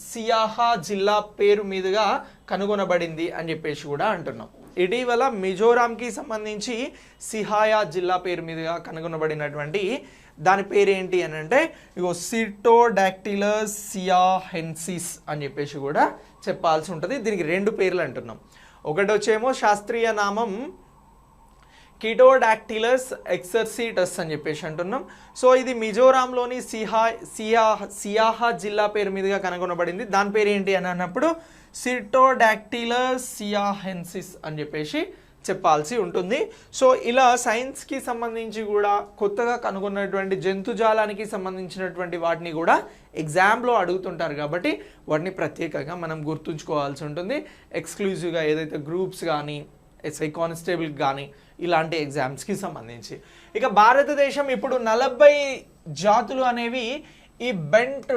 సియాహా జిల్లా పేరు మీదుగా కనుగొనబడింది అని చెప్పేసి కూడా అంటున్నాం. ఇటీవల మిజోరాంకి సంబంధించి సిహాయా జిల్లా పేరు మీదుగా కనుగొనబడినటువంటి దాని పేరు ఏంటి అని అంటే ఇగో సిటోడాక్టిలస్ సియాహెన్సిస్ అని చెప్పేసి కూడా చెప్పాల్సి ఉంటుంది. దీనికి 2 పేర్లు అంటున్నాం. ఒకటి వచ్చేమో శాస్త్రీయ నామం కిటోడాక్టిలస్ ఎక్సర్సిటస్ అని చెప్పేసి అంటున్నాం. సో ఇది మిజోరాంలోని సియాహా జిల్లా పేరు మీదుగా కనుగొనబడింది. దాని పేరు ఏంటి అని అన్నప్పుడు సిటోడాక్టిలస్ సియాహెన్సిస్ అని చెప్పేసి చెప్పాల్సి ఉంటుంది. సో ఇలా సైన్స్కి సంబంధించి కూడా కొత్తగా కనుగొన్నటువంటి జంతుజాలానికి సంబంధించినటువంటి వాటిని కూడా ఎగ్జామ్లో అడుగుతుంటారు కాబట్టి వాటిని ప్రత్యేకంగా మనం గుర్తుంచుకోవాల్సి ఉంటుంది. ఎక్స్క్లూజివ్గా ఏదైతే గ్రూప్స్ కానీ ఎస్ఐ కానిస్టేబుల్ కానీ ఇలాంటి ఎగ్జామ్స్కి సంబంధించి. ఇక భారతదేశం ఇప్పుడు 40 జాతులు అనేవి ఈ బెంట్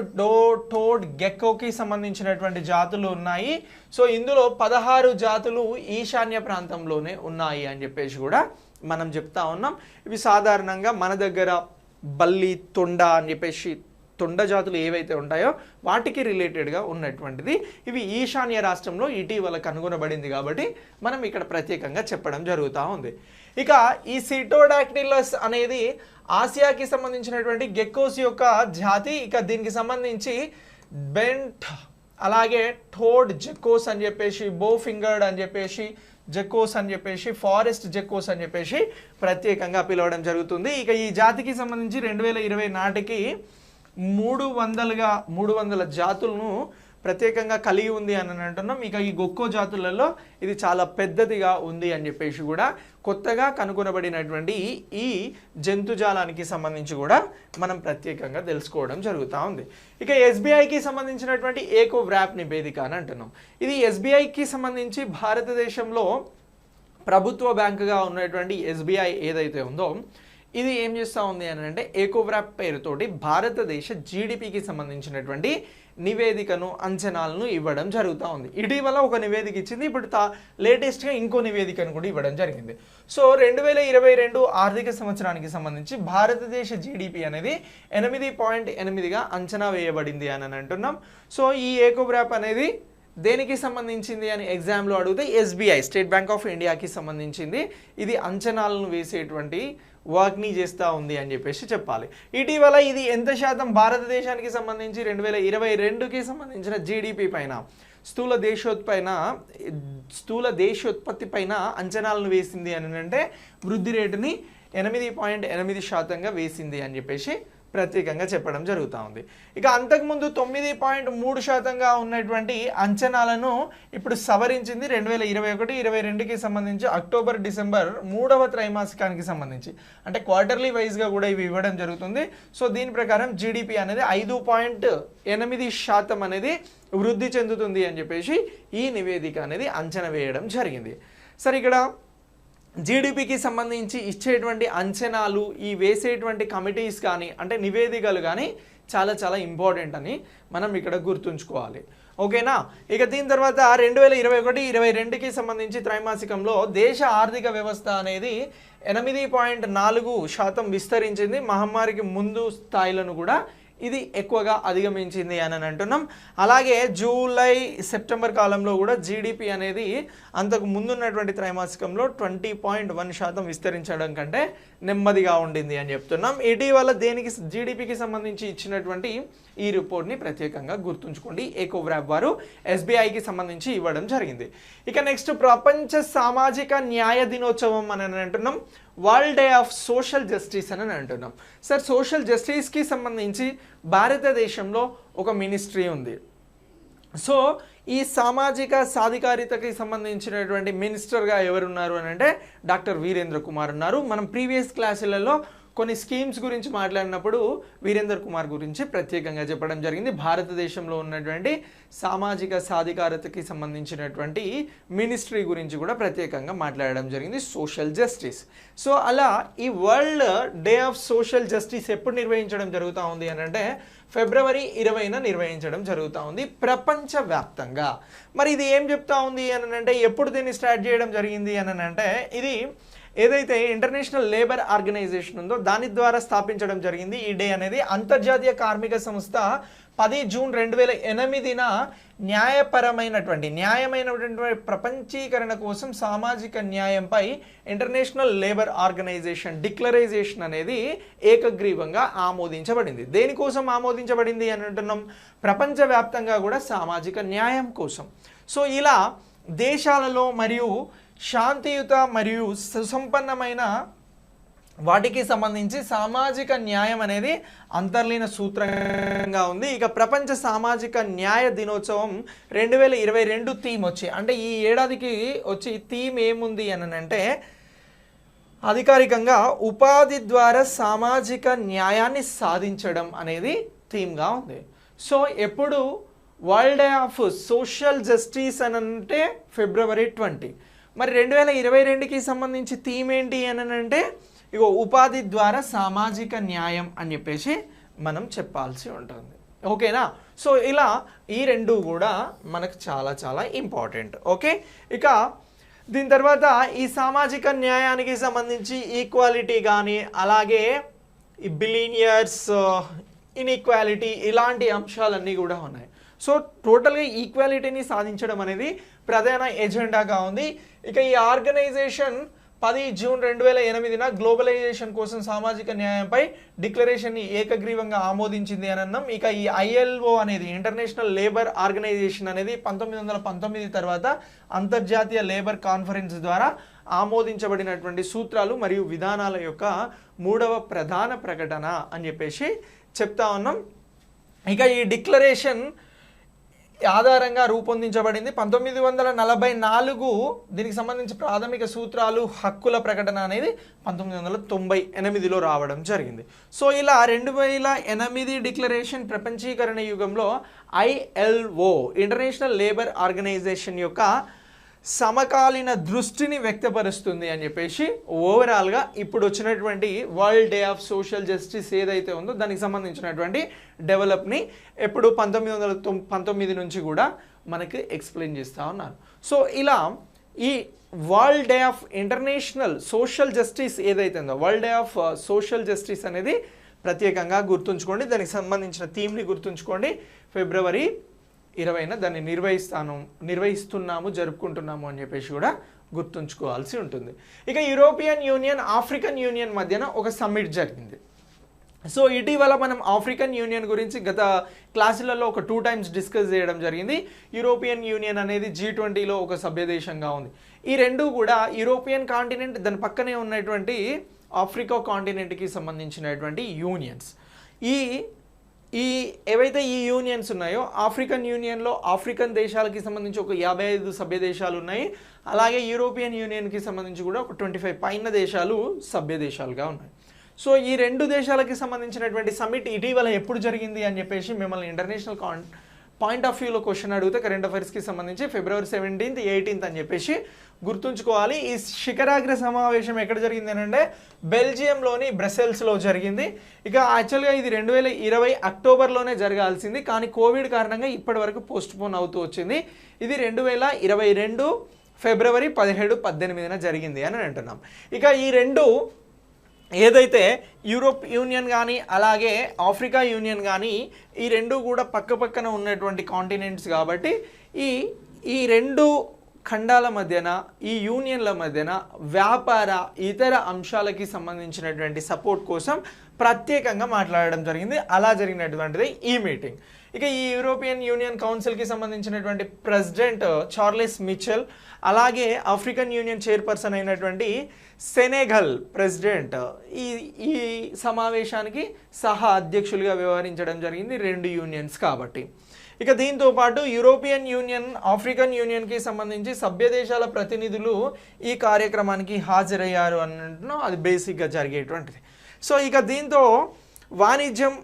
టోడ్ గెక్కోకి సంబంధించినటువంటి జాతులు ఉన్నాయి. సో ఇందులో 16 జాతులు ఈశాన్య ప్రాంతంలోనే ఉన్నాయి అని చెప్పేసి కూడా మనం చెప్తా ఉన్నాం. ఇవి సాధారణంగా మన దగ్గర బల్లి తొండ అని చెప్పేసి తొండ జాతులు ఏవైతే ఉంటాయో వాటికి రిలేటెడ్గా ఉన్నటువంటిది. ఇవి ఈశాన్య రాష్ట్రంలో ఇటీవల కనుగొనబడింది కాబట్టి మనం ఇక్కడ ప్రత్యేకంగా చెప్పడం జరుగుతూ ఉంది. ఇక ఈ సిటోడాక్టిలస్ అనేది ఆసియాకి సంబంధించినటువంటి గెక్కోస్ యొక్క జాతి. ఇక దీనికి సంబంధించి బెంట్ అలాగే టోడ్ జెక్కోస్ అని చెప్పేసి బో ఫింగర్డ్ అని చెప్పేసి జెక్కోస్ అని చెప్పేసి ఫారెస్ట్ జెక్కోస్ అని చెప్పేసి ప్రత్యేకంగా పిలవడం జరుగుతుంది. ఇక ఈ జాతికి సంబంధించి 2020 నాటికి 300 జాతులను ప్రత్యేకంగా కలిగి ఉంది అని అంటున్నాం. ఇక ఈ గొక్కో జాతులలో ఇది చాలా పెద్దదిగా ఉంది అని చెప్పేసి కూడా కొత్తగా కనుగొనబడినటువంటి ఈ జంతుజాలానికి సంబంధించి కూడా మనం ప్రత్యేకంగా తెలుసుకోవడం జరుగుతూ ఉంది. ఇక ఎస్బీఐకి సంబంధించినటువంటి ఏకో వ్రాప్ నివేదిక అని అంటున్నాం. ఇది ఎస్బీఐకి సంబంధించి భారతదేశంలో ప్రభుత్వ బ్యాంకుగా ఉన్నటువంటి ఎస్బీఐ ఏదైతే ఉందో ఇది ఏం చేస్తూ ఉంది అని అంటే ఏకోవ్రాప్ పేరుతోటి భారతదేశ జీడిపికి సంబంధించినటువంటి నివేదికను అంచనాలను ఇవ్వడం జరుగుతూ ఉంది. ఇటీవల ఒక నివేదిక ఇచ్చింది, ఇప్పుడు లేటెస్ట్గా ఇంకో నివేదికను కూడా ఇవ్వడం జరిగింది. సో 2022 ఆర్థిక సంవత్సరానికి సంబంధించి భారతదేశ జీడిపి అనేది 8.8గా అంచనా వేయబడింది అని అంటున్నాం. సో ఈ ఏకోవ్రాప్ అనేది దేనికి సంబంధించింది అని ఎగ్జామ్లో అడిగితే ఎస్బీఐ స్టేట్ బ్యాంక్ ఆఫ్ ఇండియాకి సంబంధించింది. ఇది అంచనాలను వేసేటువంటి వర్క్ని చేస్తూ ఉంది అని చెప్పేసి చెప్పాలి. ఇటీవల ఇది ఎంత శాతం భారతదేశానికి సంబంధించి 2022కి సంబంధించిన జీడిపి పైన స్థూల దేశోత్పత్తి పైన అంచనాలను వేసింది అని అంటే వృద్ధి రేటుని 8.8% వేసింది అని చెప్పేసి ప్రత్యేకంగా చెప్పడం జరుగుతూ ఉంది. ఇక అంతకుముందు 9.3% ఉన్నటువంటి అంచనాలను ఇప్పుడు సవరించింది 2021-22కి సంబంధించి అక్టోబర్ డిసెంబర్ 3వ త్రైమాసికానికి సంబంధించి, అంటే క్వార్టర్లీ వైజ్గా కూడా ఇవి ఇవ్వడం జరుగుతుంది. సో దీని ప్రకారం జీడిపి అనేది 5.8% అనేది వృద్ధి చెందుతుంది అని చెప్పేసి ఈ నివేదిక అనేది అంచనా వేయడం జరిగింది. సరే, ఇక్కడ జీడిపికి సంబంధించి ఇచ్చేటువంటి అంచనాలు, ఈ వేసేటువంటి కమిటీస్ కానీ అంటే నివేదికలు కానీ చాలా చాలా ఇంపార్టెంట్ అని మనం ఇక్కడ గుర్తుంచుకోవాలి. ఓకేనా? ఇక దీని తర్వాత 2021-22కి సంబంధించి త్రైమాసికంలో దేశ ఆర్థిక వ్యవస్థ అనేది 8.4% విస్తరించింది. మహమ్మారికి ముందు స్థాయిలను కూడా ఇది ఎక్కువగా అధిగమించింది అని అంటున్నాం. అలాగే జూలై సెప్టెంబర్ కాలంలో కూడా జీడిపి అనేది అంతకు ముందున్నటువంటి త్రైమాసికంలో 20.1% విస్తరించడం కంటే నెమ్మదిగా ఉండింది అని చెప్తున్నాం. ఇటీవల దేనికి జీడిపికి సంబంధించి ఇచ్చినటువంటి ఈ రిపోర్ట్ని ప్రత్యేకంగా గుర్తుంచుకోండి. ఏకోవ్రాప్ వారు ఎస్బీఐకి సంబంధించి ఇవ్వడం జరిగింది. ఇక నెక్స్ట్ ప్రపంచ సామాజిక న్యాయ దినోత్సవం అని అంటున్నాం. World day of social justice అని అంటున్నాం. సార్, సోషల్ జస్టిస్కి సంబంధించి భారతదేశంలో ఒక మినిస్ట్రీ ఉంది. సో ఈ సామాజిక సాధికారితకి సంబంధించినటువంటి మినిస్టర్గా ఎవరున్నారు అని అంటే డాక్టర్ వీరేంద్ర కుమార్ ఉన్నారు. మనం ప్రీవియస్ క్లాసులలో కొన్ని స్కీమ్స్ గురించి మాట్లాడినప్పుడు వీరేంద్ర కుమార్ గురించి ప్రత్యేకంగా చెప్పడం జరిగింది. భారతదేశంలో ఉన్నటువంటి సామాజిక సాధికారతకి సంబంధించినటువంటి మినిస్ట్రీ గురించి కూడా ప్రత్యేకంగా మాట్లాడడం జరిగింది, సోషల్ జస్టిస్. సో అలా ఈ world day of social justice ఎప్పుడు నిర్వహించడం జరుగుతూ ఉంది అని అంటే ఫిబ్రవరి 20న నిర్వహించడం జరుగుతూ ఉంది ప్రపంచవ్యాప్తంగా. మరి ఇది ఏం చెప్తా ఉంది అని అంటే ఎప్పుడు దీన్ని స్టార్ట్ చేయడం జరిగింది అని అంటే ఇది ఏదైతే ఇంటర్నేషనల్ లేబర్ ఆర్గనైజేషన్ ఉందో దాని ద్వారా స్థాపించడం జరిగింది. ఈ డే అనేది అంతర్జాతీయ కార్మిక సంస్థ 10 జూన్ 2008న న్యాయమైనటువంటి ప్రపంచీకరణ కోసం సామాజిక న్యాయంపై ఇంటర్నేషనల్ లేబర్ ఆర్గనైజేషన్ డిక్లరేషన్ అనేది ఏకగ్రీవంగా ఆమోదించబడింది. దేనికోసం ఆమోదించబడింది అని అంటున్నాం? ప్రపంచవ్యాప్తంగా కూడా సామాజిక న్యాయం కోసం. సో ఇలా దేశాలలో మరియు శాంతియుత మరియు సుసంపన్నమైన వాటికి సంబంధించి సామాజిక న్యాయం అనేది అంతర్లీన సూత్రంగా ఉంది. ఇక ప్రపంచ సామాజిక న్యాయ దినోత్సవం 2022 థీమ్ వచ్చి, అంటే ఈ ఏడాదికి వచ్చి థీమ్ ఏముంది అని అంటే అధికారికంగా ఉపాధి ద్వారా సామాజిక న్యాయాన్ని సాధించడం అనేది థీమ్గా ఉంది. సో ఎప్పుడు world day of social justice అని అంటే ఫిబ్రవరి 20. మరి 2022కి సంబంధించి థీమ్ ఏంటి అని అంటే ఇగో ఉపాధి ద్వారా సామాజిక న్యాయం అని చెప్పేసి మనం చెప్పాల్సి ఉంటుంది. ఓకేనా? సో ఇలా ఈ రెండు కూడా మనకు చాలా చాలా ఇంపార్టెంట్. ఓకే, ఇక దీని తర్వాత ఈ సామాజిక న్యాయానికి సంబంధించి ఈక్వాలిటీ కానీ అలాగే ఈ బిలియనియర్స్ ఇన్ఈక్వాలిటీ ఇలాంటి అంశాలన్నీ కూడా ఉన్నాయి. సో టోటల్గా ఈక్వాలిటీని సాధించడం అనేది ప్రధాన ఎజెండాగా ఉంది. ఇక ఈ ఆర్గనైజేషన్ 10 జూన్ 2008న గ్లోబలైజేషన్ కోసం సామాజిక న్యాయంపై డిక్లరేషన్ని ఏకగ్రీవంగా ఆమోదించింది అని అన్నాం. ఇక ఈ ILO అనేది ఇంటర్నేషనల్ లేబర్ ఆర్గనైజేషన్ అనేది 1919 తర్వాత అంతర్జాతీయ లేబర్ కాన్ఫరెన్స్ ద్వారా ఆమోదించబడినటువంటి సూత్రాలు మరియు విధానాల యొక్క 3వ ప్రధాన ప్రకటన అని చెప్పేసి చెప్తా ఉన్నాం. ఇక ఈ డిక్లరేషన్ ఆధారంగా రూపొందించబడింది 1944. దీనికి సంబంధించి ప్రాథమిక సూత్రాలు హక్కుల ప్రకటన అనేది 1998లో రావడం జరిగింది. సో ఇలా 2008 డిక్లరేషన్ ప్రపంచీకరణ యుగంలో ILO ఇంటర్నేషనల్ లేబర్ ఆర్గనైజేషన్ యొక్క సమకాలీన దృష్టిని వ్యక్తపరుస్తుంది అని చెప్పేసి ఓవరాల్గా ఇప్పుడు వచ్చినటువంటి world day of social justice ఏదైతే ఉందో దానికి సంబంధించినటువంటి డెవలప్ని ఎప్పుడు 1919 నుంచి కూడా మనకి ఎక్స్ప్లెయిన్ చేస్తూ ఉన్నారు. సో ఇలా ఈ world day of international social justice ఏదైతే ఉందో world day of social justice అనేది ప్రత్యేకంగా గుర్తుంచుకోండి. దానికి సంబంధించిన థీమ్ని గుర్తుంచుకోండి. ఫిబ్రవరి 20న దాన్ని నిర్వహిస్తున్నాము, జరుపుకుంటున్నాము అని చెప్పేసి కూడా గుర్తుంచుకోవాల్సి ఉంటుంది. ఇక యూరోపియన్ యూనియన్, ఆఫ్రికన్ యూనియన్ మధ్యన ఒక సమ్మిట్ జరిగింది. సో ఇటీవల మనం ఆఫ్రికన్ యూనియన్ గురించి గత క్లాసులలో ఒక 2 times డిస్కస్ చేయడం జరిగింది. యూరోపియన్ యూనియన్ అనేది G20లో ఒక సభ్య దేశంగా ఉంది. ఈ రెండు కూడా యూరోపియన్ కాంటినెంట్, దాని పక్కనే ఉన్నటువంటి ఆఫ్రికా కాంటినెంట్కి సంబంధించినటువంటి యూనియన్స్. ఈ ఏవైతే ఈ యూనియన్స్ ఉన్నాయో ఆఫ్రికన్ యూనియన్లో ఆఫ్రికన్ దేశాలకి సంబంధించి ఒక 55 సభ్య దేశాలు ఉన్నాయి. అలాగే యూరోపియన్ యూనియన్కి సంబంధించి కూడా ఒక 25 పైన దేశాలు సభ్య దేశాలుగా ఉన్నాయి. సో ఈ రెండు దేశాలకి సంబంధించినటువంటి సమ్మిట్ ఇటీవల ఎప్పుడు జరిగింది అని చెప్పేసి మిమ్మల్ని ఇంటర్నేషనల్ పాయింట్ ఆఫ్ వ్యూలో క్వశ్చన్ అడిగితే కరెంట్ అఫైర్స్కి సంబంధించి ఫిబ్రవరి 17th, 18th అని చెప్పేసి గుర్తుంచుకోవాలి. ఈ శిఖరాగ్ర సమావేశం ఎక్కడ జరిగింది అంటే బెల్జియంలోని బ్రసెల్స్లో జరిగింది. ఇక యాక్చువల్గా ఇది 2020 అక్టోబర్లోనే జరగాల్సింది, కానీ కోవిడ్ కారణంగా ఇప్పటి వరకు పోస్ట్పోన్ అవుతూ వచ్చింది. ఇది 2022 ఫిబ్రవరి 17, 18న జరిగింది అని అంటున్నాం. ఇక ఈ రెండు ఏదైతే యూరోప్ యూనియన్ కానీ అలాగే ఆఫ్రికా యూనియన్ కానీ ఈ రెండు కూడా పక్కపక్కన ఉన్నటువంటి కాంటినెంట్స్ కాబట్టి ఈ రెండు ఖండాల మధ్యన, ఈ యూనియన్ల మధ్యన వ్యాపార ఇతర అంశాలకి సంబంధించినటువంటి సపోర్ట్ కోసం ప్రత్యేకంగా మాట్లాడడం జరిగింది. అలా జరిగినటువంటిది ఈ మీటింగ్. ఇక ఈ యూరోపియన్ యూనియన్ కౌన్సిల్కి సంబంధించినటువంటి ప్రెసిడెంట్ చార్లెస్ మిచెల్, అలాగే ఆఫ్రికన్ యూనియన్ చైర్పర్సన్ అయినటువంటి సెనెగల్ ప్రెసిడెంట్ ఈ సమావేశానికి సహా అధ్యక్షులుగా వ్యవహరించడం జరిగింది, రెండు యూనియన్స్ కాబట్టి. ఇక దీంతో పాటు యూరోపియన్ యూనియన్, ఆఫ్రికన్ యూనియన్కి సంబంధించి సభ్య దేశాల ప్రతినిధులు ఈ కార్యక్రమానికి హాజరయ్యారు అన్నట్టు అది బేసిక్గా జరిగేటువంటిది. సో ఇక దీంతో వాణిజ్యం,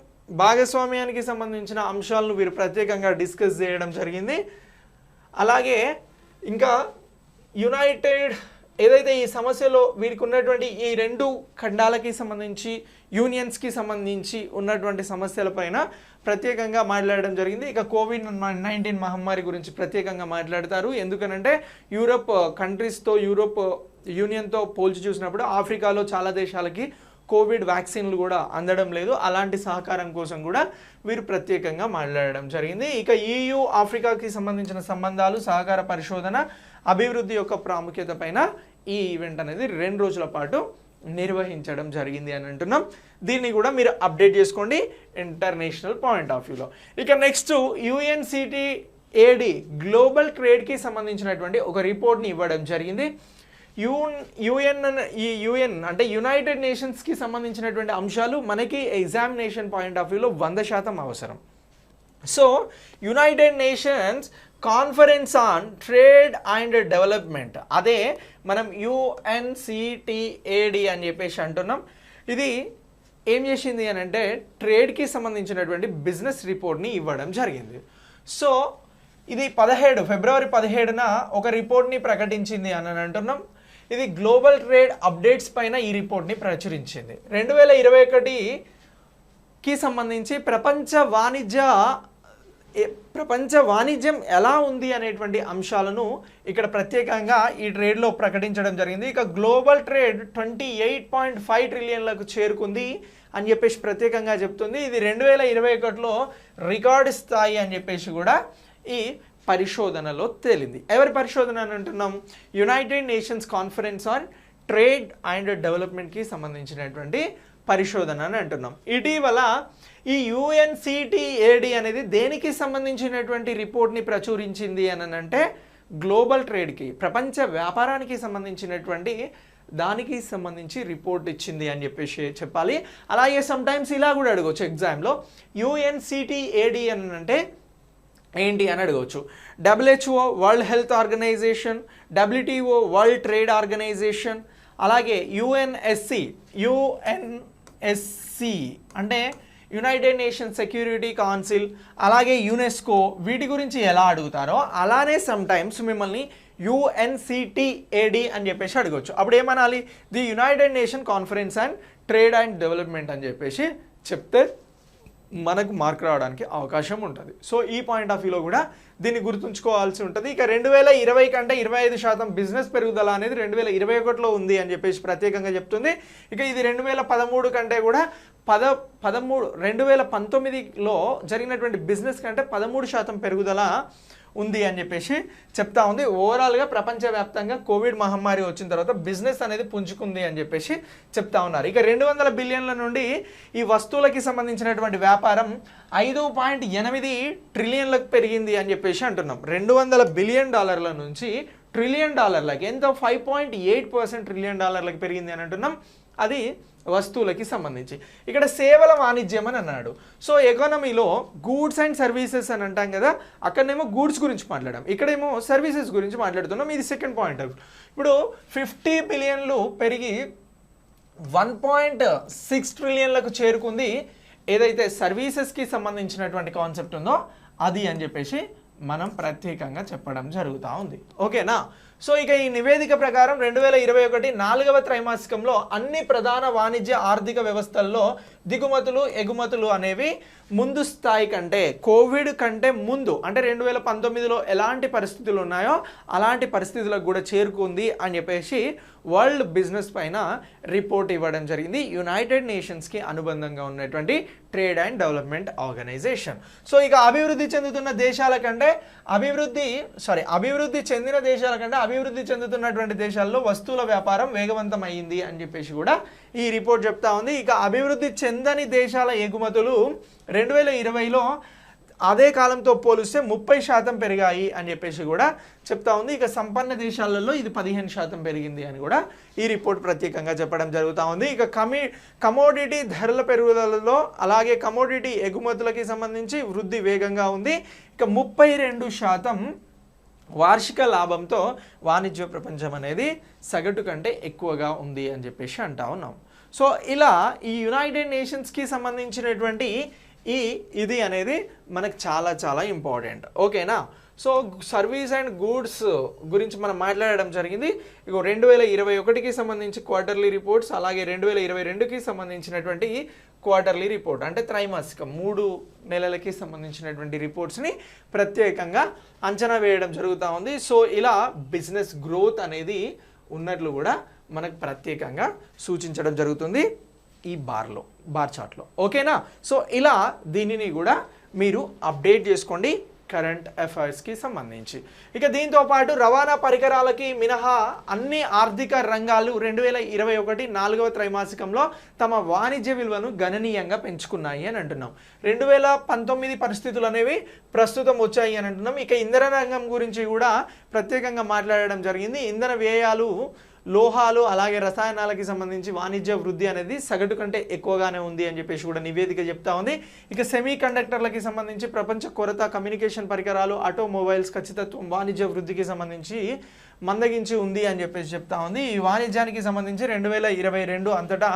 భాగస్వామ్యానికి సంబంధించిన అంశాలను వీరు ప్రత్యేకంగా డిస్కస్ చేయడం జరిగింది. అలాగే ఇంకా యునైటెడ్ ఏదైతే ఈ సమస్యలో వీరికి ఉన్నటువంటి ఈ రెండు ఖండాలకి సంబంధించి, యూనియన్స్కి సంబంధించి ఉన్నటువంటి సమస్యలపైన ప్రత్యేకంగా మాట్లాడడం జరిగింది. ఇక COVID-19 మహమ్మారి గురించి ప్రత్యేకంగా మాట్లాడతారు. ఎందుకనంటే యూరోప్ కంట్రీస్తో, యూరోప్ యూనియన్తో పోల్చి చూసినప్పుడు ఆఫ్రికాలో చాలా దేశాలకి కోవిడ్ వ్యాక్సిన్లు కూడా అందడం లేదు. అలాంటి సహకారం కోసం కూడా వీరు ప్రత్యేకంగా మాట్లాడడం జరిగింది. ఇక EU ఆఫ్రికాకి సంబంధించిన సంబంధాలు, సహకార పరిశోధన, అభివృద్ధి యొక్క ప్రాముఖ్యత పైన ఈ ఈవెంట్ అనేది 2 రోజుల పాటు నిర్వహించడం జరిగింది అని అంటున్నాం. దీన్ని కూడా మీరు అప్డేట్ చేసుకోండి ఇంటర్నేషనల్ పాయింట్ ఆఫ్ వ్యూలో. ఇక నెక్స్ట్ UNCTAD గ్లోబల్ ట్రేడ్కి సంబంధించినటువంటి ఒక రిపోర్ట్ని ఇవ్వడం జరిగింది. యుఎన్ అంటే యునైటెడ్ నేషన్స్కి సంబంధించినటువంటి అంశాలు మనకి ఎగ్జామినేషన్ పాయింట్ ఆఫ్ వ్యూలో 100% అవసరం. So United nations conference on trade and development, అదే మనం UNCTAD అని చెప్పేసి అంటున్నాం. ఇది ఏం చేసింది అని అంటే ట్రేడ్కి సంబంధించినటువంటి బిజినెస్ రిపోర్ట్ని ఇవ్వడం జరిగింది. సో ఇది ఫిబ్రవరి 17న ఒక రిపోర్ట్ని ప్రకటించింది అని అంటున్నాం. ఇది గ్లోబల్ ట్రేడ్ అప్డేట్స్ పైన ఈ రిపోర్ట్ని ప్రచురించింది. 2021కి సంబంధించి ప్రపంచ వాణిజ్యం ఎలా ఉంది అనేటువంటి అంశాలను ఇక్కడ ప్రత్యేకంగా ఈ ట్రేడ్లో ప్రకటించడం జరిగింది. ఇక గ్లోబల్ ట్రేడ్ 28.5 ట్రిలియన్లకు చేరుకుంది అని చెప్పేసి ప్రత్యేకంగా చెప్తుంది. ఇది 2021లో రికార్డు స్థాయి అని చెప్పేసి కూడా ఈ పరిశోధనలో తేలింది. ఎవరి పరిశోధన అని అంటున్నాం? United nations conference on trade and డెవలప్మెంట్కి సంబంధించినటువంటి పరిశోధన అని అంటున్నాం. ఇటీవల ఈ UNCTAD అనేది దేనికి సంబంధించినటువంటి రిపోర్ట్ని ప్రచురించింది అని అంటే గ్లోబల్ ట్రేడ్కి, ప్రపంచ వ్యాపారానికి సంబంధించినటువంటి దానికి సంబంధించి రిపోర్ట్ ఇచ్చింది అని చెప్పేసి చెప్పాలి. అలాగే సమ్టైమ్స్ ఇలా కూడా అడగవచ్చు ఎగ్జామ్లో, UNCTAD అని అంటే ఏంటి అని అడగవచ్చు. WHO world health organisation, WTO world trade organisation, అలాగే UNSC అంటే యునైటెడ్ నేషన్స్ సెక్యూరిటీ కౌన్సిల్, అలాగే యునెస్కో, వీటి గురించి ఎలా అడుగుతారో అలానే సమ్టైమ్స్ మిమ్మల్ని UNCTAD అని చెప్పేసి అడగవచ్చు. అప్పుడు ఏమనాలి? The United nation conference and trade and development అని చెప్పేసి చెప్తే మనకు మార్క్ రావడానికి అవకాశం ఉంటుంది. సో ఈ పాయింట్ ఆఫ్ వ్యూలో కూడా దీన్ని గుర్తుంచుకోవాల్సి ఉంటుంది. ఇక 2020 కంటే 25% బిజినెస్ పెరుగుదల అనేది 2021లో ఉంది అని చెప్పేసి ప్రత్యేకంగా చెప్తుంది. ఇక ఇది 2013 కంటే కూడా 2019లో జరిగినటువంటి బిజినెస్ కంటే 13% పెరుగుదల ఉంది అని చెప్పేసి చెప్తా ఉంది. ఓవరాల్గా ప్రపంచవ్యాప్తంగా కోవిడ్ మహమ్మారి వచ్చిన తర్వాత బిజినెస్ అనేది పుంజుకుంది అని చెప్పేసి చెప్తా ఉన్నారు. ఇక 200 బిలియన్ల నుండి ఈ వస్తువులకి సంబంధించినటువంటి వ్యాపారం 5.8 ట్రిలియన్లకు పెరిగింది అని చెప్పేసి అంటున్నాం. $200 బిలియన్ నుంచి ట్రిలియన్ డాలర్లకి ఎంత 5.8% ట్రిలియన్ డాలర్లకి పెరిగింది అని అంటున్నాం. అది వస్తువులకి సంబంధించి. ఇక్కడ సేవల వాణిజ్యం అని అన్నాడు. సో ఎకానమీలో గూడ్స్ అండ్ సర్వీసెస్ అని అంటాం కదా, అక్కడనేమో గూడ్స్ గురించి మాట్లాడాం, ఇక్కడేమో సర్వీసెస్ గురించి మాట్లాడుతున్నాం. ఇది సెకండ్ పాయింట్. ఇప్పుడు 50 బిలియన్లు పెరిగి 1.6 ట్రిలియన్లకు చేరుకుంది. ఏదైతే సర్వీసెస్కి సంబంధించినటువంటి కాన్సెప్ట్ ఉందో అది అని చెప్పేసి మనం ప్రత్యేకంగా చెప్పడం జరుగుతూ ఉంది. ఓకేనా? సో ఇక ఈ నివేదిక ప్రకారం 2021 4వ త్రైమాసికంలో అన్ని ప్రధాన వాణిజ్య ఆర్థిక వ్యవస్థల్లో దిగుమతులు ఎగుమతులు అనేవి ముందు స్థాయి కంటే, కోవిడ్ కంటే ముందు అంటే 2019లో ఎలాంటి పరిస్థితులు ఉన్నాయో అలాంటి పరిస్థితులకు కూడా చేరుకుంది అని చెప్పేసి వరల్డ్ బిజినెస్ పైన రిపోర్ట్ ఇవ్వడం జరిగింది, యునైటెడ్ నేషన్స్కి అనుబంధంగా ఉన్నటువంటి trade and development organisation. So ఇక అభివృద్ధి చెందుతున్న దేశాల కంటే అభివృద్ధి చెందిన దేశాల కంటే అభివృద్ధి చెందుతున్నటువంటి దేశాల్లో వస్తువుల వ్యాపారం వేగవంతం అయ్యింది అని చెప్పేసి కూడా ఈ రిపోర్ట్ చెప్తా ఉంది. ఇక అభివృద్ధి చెందని దేశాల ఎగుమతులు 2020లో అదే కాలంతో పోలిస్తే 30% పెరిగాయి అని చెప్పేసి కూడా చెప్తా ఉంది. ఇక సంపన్న దేశాలలో ఇది 15% పెరిగింది అని కూడా ఈ రిపోర్ట్ ప్రత్యేకంగా చెప్పడం జరుగుతూ ఉంది. ఇక కమోడిటీ ధరల పెరుగుదలలో అలాగే కమోడిటీ ఎగుమతులకి సంబంధించి వృద్ధి వేగంగా ఉంది. ఇక 32% వార్షిక లాభంతో వాణిజ్య ప్రపంచం అనేది సగటు కంటే ఎక్కువగా ఉంది అని చెప్పేసి అంటా ఉన్నాం. సో ఇలా ఈ యునైటెడ్ నేషన్స్కి సంబంధించినటువంటి ఇది అనేది మనకు చాలా చాలా ఇంపార్టెంట్. ఓకేనా? సో సర్వీస్ అండ్ గూడ్స్ గురించి మనం మాట్లాడడం జరిగింది. ఇక 2021కి సంబంధించి క్వార్టర్లీ రిపోర్ట్స్, అలాగే 2022కి సంబంధించినటువంటి క్వార్టర్లీ రిపోర్ట్ అంటే త్రైమాసికం 3 నెలలకి సంబంధించినటువంటి రిపోర్ట్స్ని ప్రత్యేకంగా అంచనా వేయడం జరుగుతూ ఉంది. సో ఇలా బిజినెస్ గ్రోత్ అనేది ఉన్నట్లు కూడా మనకు ప్రత్యేకంగా సూచించడం జరుగుతుంది ఈ బార్ చార్ట్లో. ఓకేనా? సో ఇలా దీనిని కూడా మీరు అప్డేట్ చేసుకోండి కరెంట్ అఫైర్స్కి సంబంధించి. ఇక దీంతో పాటు రవాణా పరికరాలకి మినహా అన్ని ఆర్థిక రంగాలు 2021 4వ త్రైమాసికంలో తమ వాణిజ్య విలువను గణనీయంగా పెంచుకున్నాయి అని అంటున్నాం. 2019 పరిస్థితులు అనేవి ప్రస్తుతం వచ్చాయి అని అంటున్నాం. ఇక ఇంధన రంగం గురించి కూడా ప్రత్యేకంగా మాట్లాడడం జరిగింది. ఇంధన వ్యయాలు, లోహాలు అలాగే రసాయనాలకి సంబంధించి వాణిజ్య వృద్ధి అనేది సగటు కంటే ఎక్కువగానే ఉంది అని చెప్పేసి కూడా నివేదిక చెప్తా ఉంది. ఇక సెమీ కండక్టర్లకి సంబంధించి ప్రపంచ కొరత, కమ్యూనికేషన్ పరికరాలు, ఆటోమొబైల్స్ ఖచ్చితత్వం వాణిజ్య వృద్ధికి సంబంధించి మందగించి ఉంది అని చెప్పేసి చెప్తా ఉంది. ఈ వాణిజ్యానికి సంబంధించి 2022 అంతటా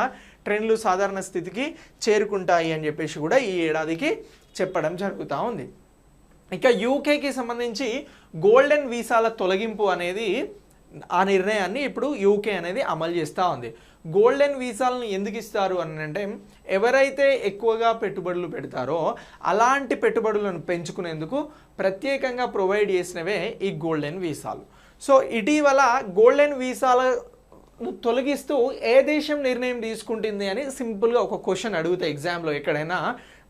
ట్రెండ్లు సాధారణ స్థితికి చేరుకుంటాయి అని చెప్పేసి కూడా ఈ ఏడాదికి చెప్పడం జరుగుతూ ఉంది. ఇక యూకేకి సంబంధించి గోల్డెన్ వీసాల తొలగింపు అనేది ఆ నిర్ణయాన్ని ఇప్పుడు యూకే అనేది అమలు చేస్తూ ఉంది. గోల్డెన్ వీసాలను ఎందుకు ఇస్తారు అని అంటే ఎవరైతే ఎక్కువగా పెట్టుబడులు పెడతారో అలాంటి పెట్టుబడులను పెంచుకునేందుకు ప్రత్యేకంగా ప్రొవైడ్ చేసినవే ఈ గోల్డెన్ వీసాలు. సో ఇటీవల గోల్డెన్ వీసాలను తొలగిస్తూ ఏ దేశం నిర్ణయం తీసుకుంటుంది అని సింపుల్గా ఒక క్వశ్చన్ అడిగితే ఎగ్జామ్లో ఎక్కడైనా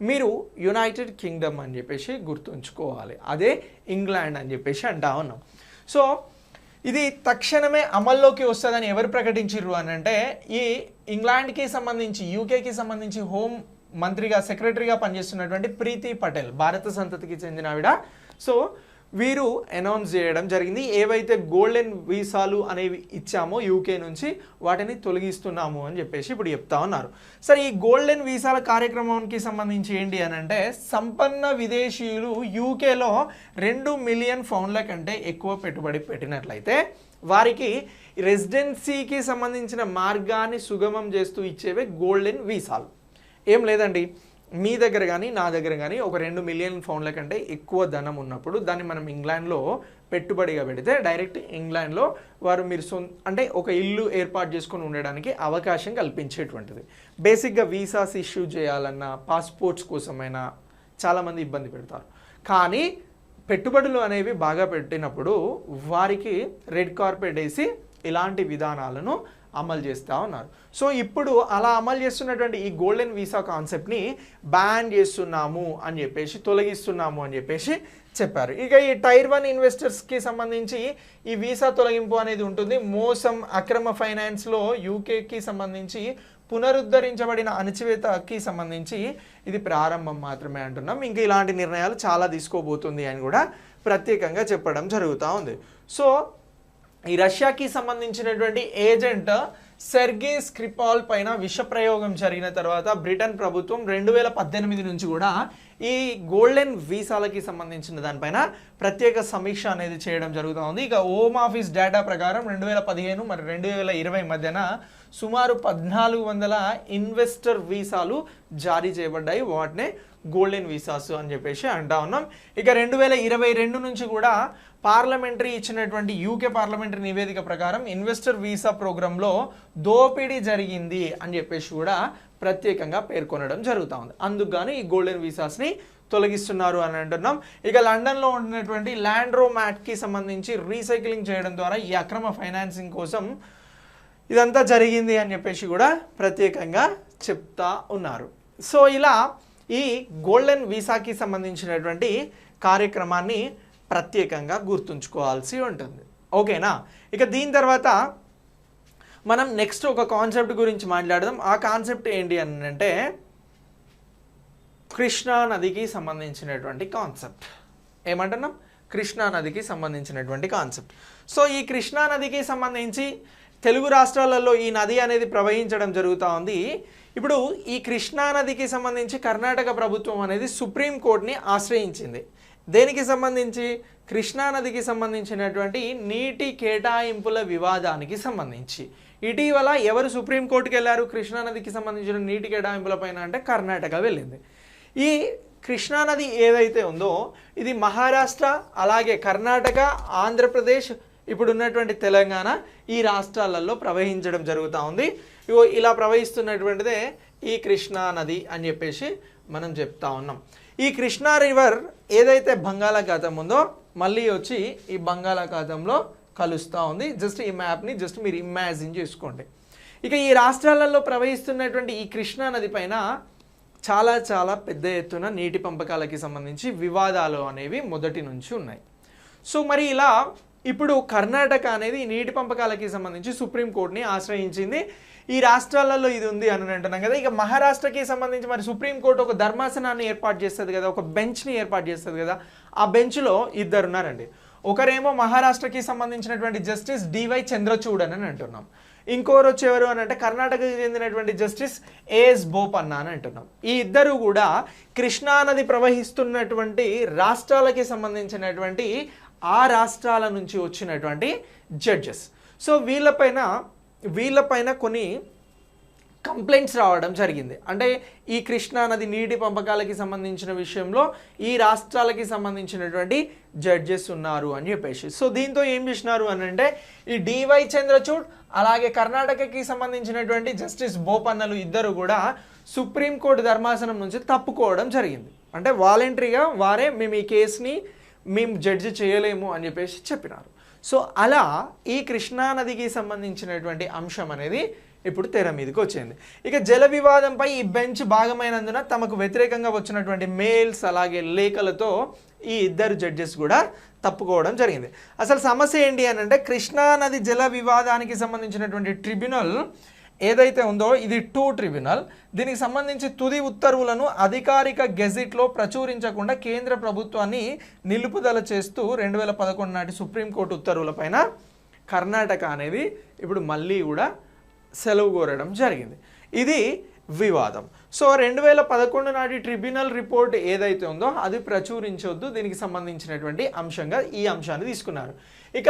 మీరు యునైటెడ్ కింగ్డమ్ అని చెప్పేసి గుర్తుంచుకోవాలి, అదే ఇంగ్లాండ్ అని చెప్పేసి అంటా ఉన్నాం. సో ఇది తక్షణమే అమల్లోకి వస్తుందని ఎవరు ప్రకటించారు అని అంటే ఈ ఇంగ్లాండ్కి సంబంధించి, యూకేకి సంబంధించి హోమ్ మంత్రిగా, సెక్రటరీగా పనిచేస్తున్నటువంటి ప్రీతి పటేల్, భారత సంతతికి చెందిన ఆవిడ. సో వీరు అనౌన్స్ చేయడం జరిగింది, ఏవైతే గోల్డెన్ వీసాలు అనేవి ఇచ్చామో యూకే నుంచి వాటిని తొలగిస్తున్నాము అని చెప్పేసి ఇప్పుడు చెప్తా ఉన్నారు. సరే, ఈ గోల్డెన్ వీసాల కార్యక్రమానికి సంబంధించి ఏంటి అని అంటే సంపన్న విదేశీయులు యూకేలో 2 మిలియన్ పౌండ్ల కంటే ఎక్కువ పెట్టుబడి పెట్టినట్లయితే వారికి రెసిడెన్సీకి సంబంధించిన మార్గాన్ని సుగమం చేస్తూ ఇచ్చేవే గోల్డెన్ వీసాలు. ఏం లేదండి, మీ దగ్గర కానీ నా దగ్గర కానీ ఒక 2 మిలియన్ పౌండ్ల కంటే ఎక్కువ ధనం ఉన్నప్పుడు దాన్ని మనం ఇంగ్లాండ్లో పెట్టుబడిగా పెడితే డైరెక్ట్ ఇంగ్లాండ్లో వారు మీరు అంటే ఒక ఇల్లు ఏర్పాటు చేసుకొని ఉండడానికి అవకాశం కల్పించేటువంటిది. బేసిక్గా వీసాస్ ఇష్యూ చేయాలన్నా పాస్పోర్ట్స్ కోసమైనా చాలామంది ఇబ్బంది పెడతారు. కానీ పెట్టుబడులు అనేవి బాగా పెట్టినప్పుడు వారికి రెడ్ కార్పెట్ వేసి ఇలాంటి విధానాలను అమలు చేస్తూ ఉన్నారు. సో ఇప్పుడు అలా అమలు చేస్తున్నటువంటి ఈ గోల్డెన్ వీసా కాన్సెప్ట్ని బ్యాన్ చేస్తున్నాము అని చెప్పేసి, తొలగిస్తున్నాము అని చెప్పేసి చెప్పారు. ఇక ఈ టైర్ 1 ఇన్వెస్టర్స్కి సంబంధించి ఈ వీసా తొలగింపు అనేది ఉంటుంది. మోసం, అక్రమ ఫైనాన్స్లో యూకేకి సంబంధించి పునరుద్ధరించబడిన అణచివేతకి సంబంధించి ఇది ప్రారంభం మాత్రమే అంటున్నాం. ఇంకా ఇలాంటి నిర్ణయాలు చాలా తీసుకోబోతుంది అని కూడా ప్రత్యేకంగా చెప్పడం జరుగుతూ ఉంది. సో ఈ రష్యాకి సంబంధించినటువంటి ఏజెంట్ సెర్గీ స్క్రిపాల్ పైన విషప్రయోగం జరిగిన తర్వాత బ్రిటన్ ప్రభుత్వం 2018 నుంచి కూడా ఈ గోల్డెన్ వీసాలకి సంబంధించిన దానిపైన ప్రత్యేక సమీక్ష అనేది చేయడం జరుగుతూ ఉంది. ఇక హోమ్ ఆఫీస్ డేటా ప్రకారం 2015 మరి 2020 మధ్యన సుమారు 1400 ఇన్వెస్టర్ వీసాలు జారీ చేయబడ్డాయి. వాటినే గోల్డెన్ వీసాస్ అని చెప్పేసి అంటా ఉన్నాం. ఇక 2022 నుంచి కూడా పార్లమెంటరీ ఇచ్చినటువంటి యూకే పార్లమెంటరీ నివేదిక ప్రకారం ఇన్వెస్టర్ వీసా ప్రోగ్రాంలో దోపిడీ జరిగింది అని చెప్పేసి కూడా ప్రత్యేకంగా పేర్కొనడం జరుగుతూ ఉంది. అందుకు గాను ఈ గోల్డెన్ వీసాస్ని తొలగిస్తున్నారు అని అంటున్నాం. ఇక లండన్లో ఉన్నటువంటి ల్యాండ్రోమాట్కి సంబంధించి రీసైక్లింగ్ చేయడం ద్వారా ఈ అక్రమ ఫైనాన్సింగ్ కోసం ఇదంతా జరిగింది అని చెప్పేసి కూడా ప్రత్యేకంగా చెప్తా ఉన్నారు. సో ఇలా ఈ గోల్డెన్ వీసాకి సంబంధించినటువంటి కార్యక్రమాన్ని ప్రత్యేకంగా గుర్తుంచుకోవాల్సి ఉంటుంది. ఓకేనా? ఇక దీని తర్వాత మనం నెక్స్ట్ ఒక కాన్సెప్ట్ గురించి మాట్లాడదాం. ఆ కాన్సెప్ట్ ఏంటి అని అంటే కృష్ణా నదికి సంబంధించినటువంటి కాన్సెప్ట్. ఏమంటున్నాం? కృష్ణా నదికి సంబంధించినటువంటి కాన్సెప్ట్. సో ఈ కృష్ణా నదికి సంబంధించి తెలుగు రాష్ట్రాలలో ఈ నది అనేది ప్రవహించడం జరుగుతూ ఉంది. ఇప్పుడు ఈ కృష్ణా నదికి సంబంధించి కర్ణాటక ప్రభుత్వం అనేది సుప్రీంకోర్టుని ఆశ్రయించింది. దేనికి సంబంధించి? కృష్ణా నదికి సంబంధించినటువంటి నీటి కేటాయింపుల వివాదానికి సంబంధించి. ఇటీవల ఎవరు సుప్రీంకోర్టుకి వెళ్ళారు కృష్ణా నదికి సంబంధించిన నీటి కేటాయింపుల పైన అంటే కర్ణాటక వెళ్ళింది. ఈ కృష్ణా నది ఏదైతే ఉందో ఇది మహారాష్ట్ర, అలాగే కర్ణాటక, ఆంధ్రప్రదేశ్, ఇప్పుడు ఉన్నటువంటి తెలంగాణ ఈ రాష్ట్రాలలో ప్రవహించడం జరుగుతూ ఉంది. ఇలా ప్రవహిస్తున్నటువంటిదే ఈ కృష్ణా నది అని చెప్పేసి మనం చెప్తా ఉన్నాం. ఈ కృష్ణా రివర్ ఏదైతే బంగాళాఖాతం ఉందో మళ్ళీ వచ్చి ఈ బంగాళాఖాతంలో కలుస్తూ ఉంది. జస్ట్ ఈ మ్యాప్ని జస్ట్ మీరు ఇమాజిన్ చేసుకోండి. ఇక ఈ రాష్ట్రాలలో ప్రవహిస్తున్నటువంటి ఈ కృష్ణా నది పైన చాలా చాలా పెద్ద ఎత్తున నీటి పంపకాలకి సంబంధించి వివాదాలు అనేవి మొదటి నుంచి ఉన్నాయి. సో మరి ఇలా ఇప్పుడు కర్ణాటక అనేది నీటి పంపకాలకి సంబంధించి సుప్రీంకోర్టుని ఆశ్రయించింది. ఈ రాష్ట్రాలలో ఇది ఉంది అని అంటున్నాం కదా. ఇక మహారాష్ట్రకి సంబంధించి మరి సుప్రీంకోర్టు ఒక ధర్మాసనాన్ని ఏర్పాటు చేస్తుంది కదా, ఒక బెంచ్ని ఏర్పాటు చేస్తుంది కదా. ఆ బెంచ్లో ఇద్దరు ఉన్నారండి. ఒకరేమో మహారాష్ట్రకి సంబంధించినటువంటి జస్టిస్ డివై చంద్రచూడ్ అని అంటున్నాం. ఇంకోరు వచ్చేవారు అని అంటే కర్ణాటకకి చెందినటువంటి జస్టిస్ ఏఎస్ బోపన్న అని అంటున్నాం. ఈ ఇద్దరు కూడా కృష్ణానది ప్రవహిస్తున్నటువంటి రాష్ట్రాలకి సంబంధించినటువంటి ఆ రాష్ట్రాల నుంచి వచ్చినటువంటి జడ్జెస్. సో వీళ్ళపైన కొన్ని కంప్లైంట్స్ రావడం జరిగింది. అంటే ఈ కృష్ణానది నీటి పంపకాలకి సంబంధించిన విషయంలో ఈ రాష్ట్రాలకి సంబంధించినటువంటి జడ్జెస్ ఉన్నారు అని చెప్పేసి. సో దీంతో ఏం చేసినారు అని అంటే ఈ డివై చంద్రచూడ్ అలాగే కర్ణాటకకి సంబంధించినటువంటి జస్టిస్ బోపన్నలు ఇద్దరు కూడా సుప్రీంకోర్టు ధర్మాసనం నుంచి తప్పుకోవడం జరిగింది. అంటే వాలంటరీగా వారే మేము ఈ కేసుని మేము జడ్జి చేయలేము అని చెప్పేసి చెప్పినారు. సో అలా ఈ కృష్ణానదికి సంబంధించినటువంటి అంశం అనేది ఇప్పుడు తెర మీదకి వచ్చింది. ఇక జల వివాదంపై ఈ బెంచ్ భాగమైనందున తమకు వ్యతిరేకంగా వచ్చినటువంటి మెయిల్స్ అలాగే లేఖలతో ఈ ఇద్దరు జడ్జెస్ కూడా తప్పుకోవడం జరిగింది. అసలు సమస్య ఏంటి అని అంటే కృష్ణానది జల వివాదానికి సంబంధించినటువంటి ట్రిబ్యునల్ ఏదైతే ఉందో ఇది 2 ట్రిబ్యునల్. దీనికి సంబంధించి తుది ఉత్తర్వులను అధికారిక గెజిట్లో ప్రచురించకుండా కేంద్ర ప్రభుత్వాన్ని నిలుపుదల చేస్తూ 2011 నాటి సుప్రీంకోర్టు ఉత్తర్వులపైన కర్ణాటక అనేది ఇప్పుడు మళ్ళీ కూడా సెలవు కోరడం జరిగింది. ఇది వివాదం. సో 2011 నాటి ట్రిబ్యునల్ రిపోర్ట్ ఏదైతే ఉందో అది ప్రచురించొద్దు, దీనికి సంబంధించినటువంటి అంశంగా ఈ అంశాన్ని తీసుకున్నారు. ఇక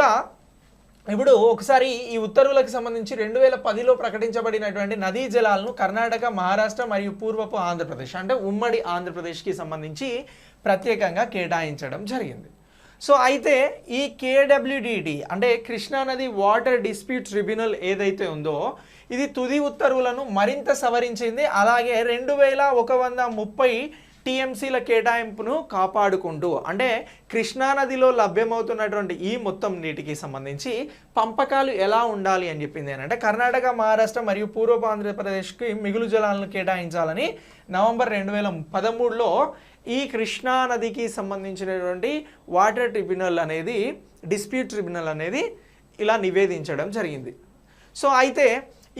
ఇప్పుడు ఒకసారి ఈ ఉత్తర్వులకు సంబంధించి 2010లో ప్రకటించబడినటువంటి నదీ జలాలను కర్ణాటక, మహారాష్ట్ర మరియు పూర్వపు ఆంధ్రప్రదేశ్ అంటే ఉమ్మడి ఆంధ్రప్రదేశ్కి సంబంధించి ప్రత్యేకంగా కేటాయించడం జరిగింది. సో అయితే ఈ కేడబ్ల్యూడిటి అంటే కృష్ణా నది వాటర్ డిస్ప్యూట్ ట్రిబ్యునల్ ఏదైతే ఉందో ఇది తుది ఉత్తర్వులను మరింత సవరించింది. అలాగే 2130 టీఎంసీల కేటాయింపును కాపాడుకుంటూ అంటే కృష్ణానదిలో లభ్యమవుతున్నటువంటి ఈ మొత్తం నీటికి సంబంధించి పంపకాలు ఎలా ఉండాలి అని చెప్పింది అంటే కర్ణాటక, మహారాష్ట్ర మరియు పూర్వపు ఆంధ్రప్రదేశ్కి మిగులు జలాలను కేటాయించాలని నవంబర్ 2013లో ఈ కృష్ణానదికి సంబంధించినటువంటి వాటర్ ట్రిబ్యునల్ అనేది డిస్ప్యూట్ ట్రిబ్యునల్ అనేది ఇలా నివేదించడం జరిగింది. సో అయితే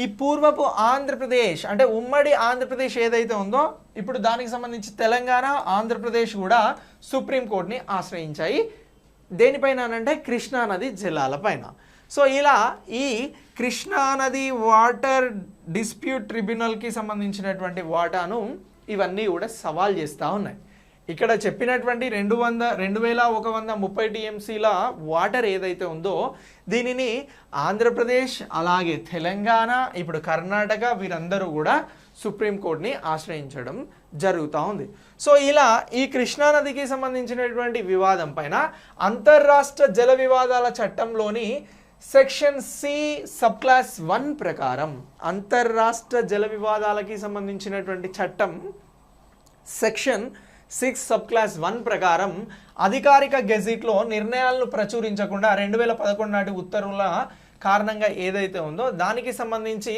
ఈ పూర్వపు ఆంధ్రప్రదేశ్ అంటే ఉమ్మడి ఆంధ్రప్రదేశ్ ఏదైతే ఉందో ఇప్పుడు దానికి సంబంధించి తెలంగాణ, ఆంధ్రప్రదేశ్ కూడా సుప్రీంకోర్టుని ఆశ్రయించాయి. దేనిపైన అంటే కృష్ణానది జలాలపైన. సో ఇలా ఈ కృష్ణానది వాటర్ డిస్ప్యూట్ ట్రిబ్యునల్కి సంబంధించినటువంటి వాటాను ఇవన్నీ కూడా సవాల్ చేస్తూ ఉన్నాయి. ఇక్కడ చెప్పినటువంటి 2130 టీఎంసీల వాటర్ ఏదైతే ఉందో దీనిని ఆంధ్రప్రదేశ్ అలాగే తెలంగాణ ఇప్పుడు కర్ణాటక వీరందరూ కూడా సుప్రీంకోర్టుని ఆశ్రయించడం జరుగుతూ ఉంది. సో ఇలా ఈ కృష్ణానదికి సంబంధించినటువంటి వివాదం పైన అంతర్రాష్ట్ర జల వివాదాల చట్టంలోని సెక్షన్ సి సబ్ క్లాస్ 1 ప్రకారం అంతర్రాష్ట్ర జల వివాదాలకి సంబంధించినటువంటి చట్టం సెక్షన్ 6 సబ్ క్లాస్ 1 ప్రకారం అధికారిక గెజిట్లో నిర్ణయాలను ప్రచురించకుండా 2011 నాటి ఉత్తర్వుల కారణంగా ఏదైతే ఉందో దానికి సంబంధించి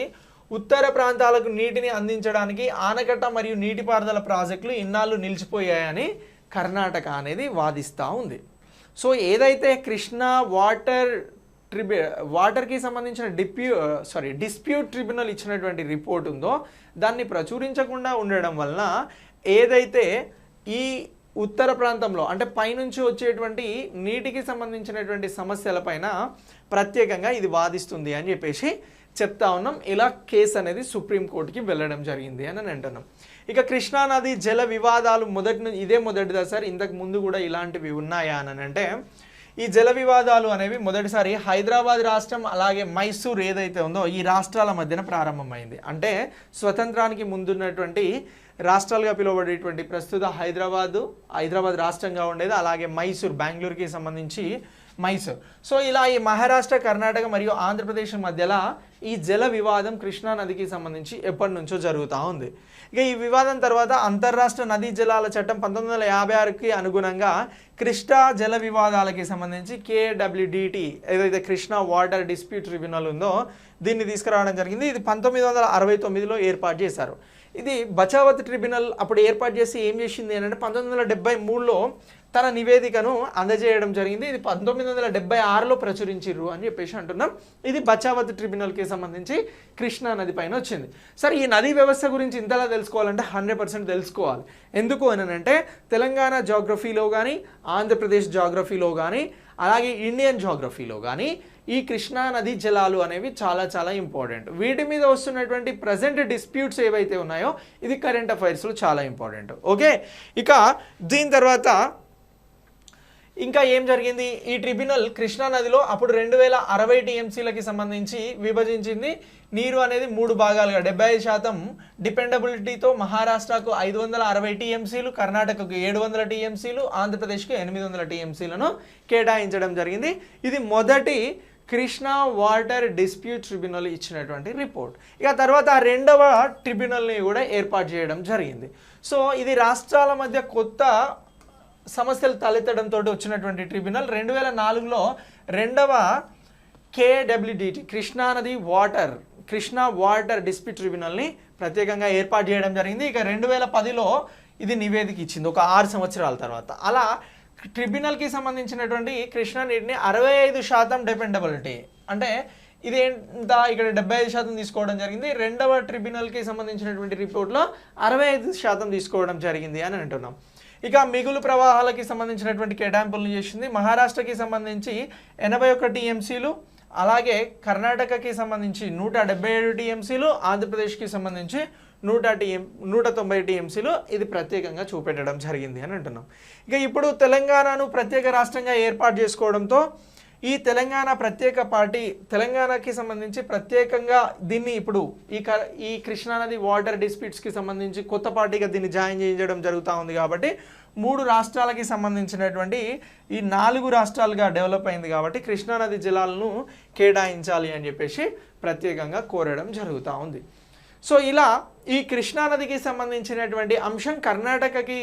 ఉత్తర ప్రాంతాలకు నీటిని అందించడానికి ఆనకట్ట మరియు నీటిపారుదల ప్రాజెక్టులు ఇన్నాళ్ళు నిలిచిపోయాయని కర్ణాటక అనేది వాదిస్తూ ఉంది. సో ఏదైతే కృష్ణా వాటర్కి సంబంధించిన డిస్ప్యూట్ ట్రిబ్యునల్ ఇచ్చినటువంటి రిపోర్ట్ ఉందో దాన్ని ప్రచురించకుండా ఉండడం వలన ఏదైతే ఈ ఉత్తర ప్రాంతంలో అంటే పైనుంచి వచ్చేటువంటి నీటికి సంబంధించినటువంటి సమస్యలపైన ప్రత్యేకంగా ఇది వాదిస్తుంది అని చెప్పేసి చెప్తా ఉన్నాం. ఇలా కేసు అనేది సుప్రీంకోర్టుకి వెళ్ళడం జరిగింది అని అంటున్నాం. ఇక కృష్ణానది జల వివాదాలు ఇదే మొదటిదా సార్, ఇంతకు ముందు కూడా ఇలాంటివి ఉన్నాయా అని అంటే ఈ జల వివాదాలు అనేవి మొదటిసారి హైదరాబాద్ రాష్ట్రం అలాగే మైసూర్ ఏదైతే ఉందో ఈ రాష్ట్రాల మధ్యన ప్రారంభమైంది. అంటే స్వతంత్రానికి ముందున్నటువంటి రాష్ట్రాలుగా పిలువబడేటువంటి ప్రస్తుత హైదరాబాద్ రాష్ట్రంగా ఉండేది, అలాగే మైసూర్ బెంగళూరుకి సంబంధించి మైసూర్. సో ఇలా ఈ మహారాష్ట్ర, కర్ణాటక మరియు ఆంధ్రప్రదేశ్ మధ్యలో ఈ జల వివాదం కృష్ణా నదికి సంబంధించి ఎప్పటి నుంచో జరుగుతూ ఉంది. ఇక ఈ వివాదం తర్వాత అంతర్రాష్ట్ర నదీ జలాల చట్టం 1956కి అనుగుణంగా కృష్ణా జల వివాదాలకి సంబంధించి కేడబ్ల్యూడిటి ఏదైతే కృష్ణా వాటర్ డిస్ప్యూట్ ట్రిబ్యునల్ ఉందో దీన్ని తీసుకురావడం జరిగింది. ఇది 1969లో ఏర్పాటు చేశారు. ఇది బచావత్ ట్రిబ్యునల్ అప్పుడు ఏర్పాటు చేసి ఏం చేసింది అంటే 1973లో తన నివేదికను అందజేయడం జరిగింది. ఇది 1976లో ప్రచురించారు అని చెప్పేసి అంటున్నాం. ఇది బచావత్ ట్రిబ్యునల్కి సంబంధించి కృష్ణా నది పైన వచ్చింది. సరే ఈ నదీ వ్యవస్థ గురించి ఇంతలా తెలుసుకోవాలంటే 100% తెలుసుకోవాలి. ఎందుకు అని అంటే తెలంగాణ జాగ్రఫీలో కానీ, ఆంధ్రప్రదేశ్ జాగ్రఫీలో కానీ, అలాగే ఇండియన్ జాగ్రఫీలో కానీ ఈ కృష్ణా నది జలాలు అనేవి చాలా చాలా ఇంపార్టెంట్. వీటి మీద వస్తున్నటువంటి ప్రజెంట్ డిస్ప్యూట్స్ ఏవైతే ఉన్నాయో ఇది కరెంట్ అఫైర్స్లో చాలా ఇంపార్టెంట్. ఓకే, ఇక దీని తర్వాత ఇంకా ఏం జరిగింది, ఈ ట్రిబ్యునల్ కృష్ణా నదిలో అప్పుడు 2060 టీఎంసీలకి సంబంధించి విభజించింది. నీరు అనేది 3 భాగాలుగా 75% డిపెండబిలిటీతో మహారాష్ట్రకు 560 టీఎంసీలు, కర్ణాటకకు 700 టీఎంసీలు, ఆంధ్రప్రదేశ్కు 800 టీఎంసీలను కేటాయించడం జరిగింది. ఇది మొదటి కృష్ణా వాటర్ డిస్ప్యూట్ ట్రిబ్యునల్ ఇచ్చినటువంటి రిపోర్ట్. ఇక తర్వాత రెండవ ట్రిబ్యునల్ని కూడా ఏర్పాటు చేయడం జరిగింది. సో ఇది రాష్ట్రాల మధ్య కొత్త సమస్యలు తలెత్తడంతో వచ్చినటువంటి ట్రిబ్యునల్ 2004లో రెండవ కేడబ్ల్యూడిటి కృష్ణా వాటర్ డిస్ప్యూట్ ట్రిబ్యునల్ని ప్రత్యేకంగా ఏర్పాటు చేయడం జరిగింది. ఇక 2010లో ఇది నివేదిక ఇచ్చింది ఒక 6 సంవత్సరాల తర్వాత. అలా ట్రిబ్యునల్కి సంబంధించినటువంటి కృష్ణా నీటిని 65% డిపెండబిలిటీ అంటే ఇది ఎంత ఇక్కడ 75% తీసుకోవడం జరిగింది. రెండవ ట్రిబ్యునల్కి సంబంధించినటువంటి రిపోర్ట్లో 65% తీసుకోవడం జరిగింది అని అంటున్నాం. ఇక మిగులు ప్రవాహాలకి సంబంధించినటువంటి కేటాయింపులను చేసింది. మహారాష్ట్రకి సంబంధించి 81 టీఎంసీలు, అలాగే కర్ణాటకకి సంబంధించి 177 టీఎంసీలు, ఆంధ్రప్రదేశ్కి సంబంధించి 190 టీఎంసీలు ఇది ప్రత్యేకంగా చూపెట్టడం జరిగింది అని అంటున్నాం. ఇక ఇప్పుడు తెలంగాణను ప్రత్యేక రాష్ట్రంగా ఏర్పాటు చేసుకోవడంతో ఈ తెలంగాణ ప్రత్యేక పార్టీ తెలంగాణకి సంబంధించి ప్రత్యేకంగా దీన్ని ఇప్పుడు ఈ కృష్ణానది వాటర్ డిస్ప్యూట్స్కి సంబంధించి కొత్త పార్టీగా దీన్ని జాయిన్ చేయడం జరుగుతూ ఉంది కాబట్టి 3 రాష్ట్రాలకి సంబంధించినటువంటి ఈ 4 రాష్ట్రాలుగా డెవలప్ అయింది కాబట్టి కృష్ణానది జలాలను కేటాయించాలి అని చెప్పేసి ప్రత్యేకంగా కోరడం జరుగుతూ ఉంది. సో ఇలా ఈ కృష్ణానదికి సంబంధించినటువంటి అంశం కర్ణాటకకి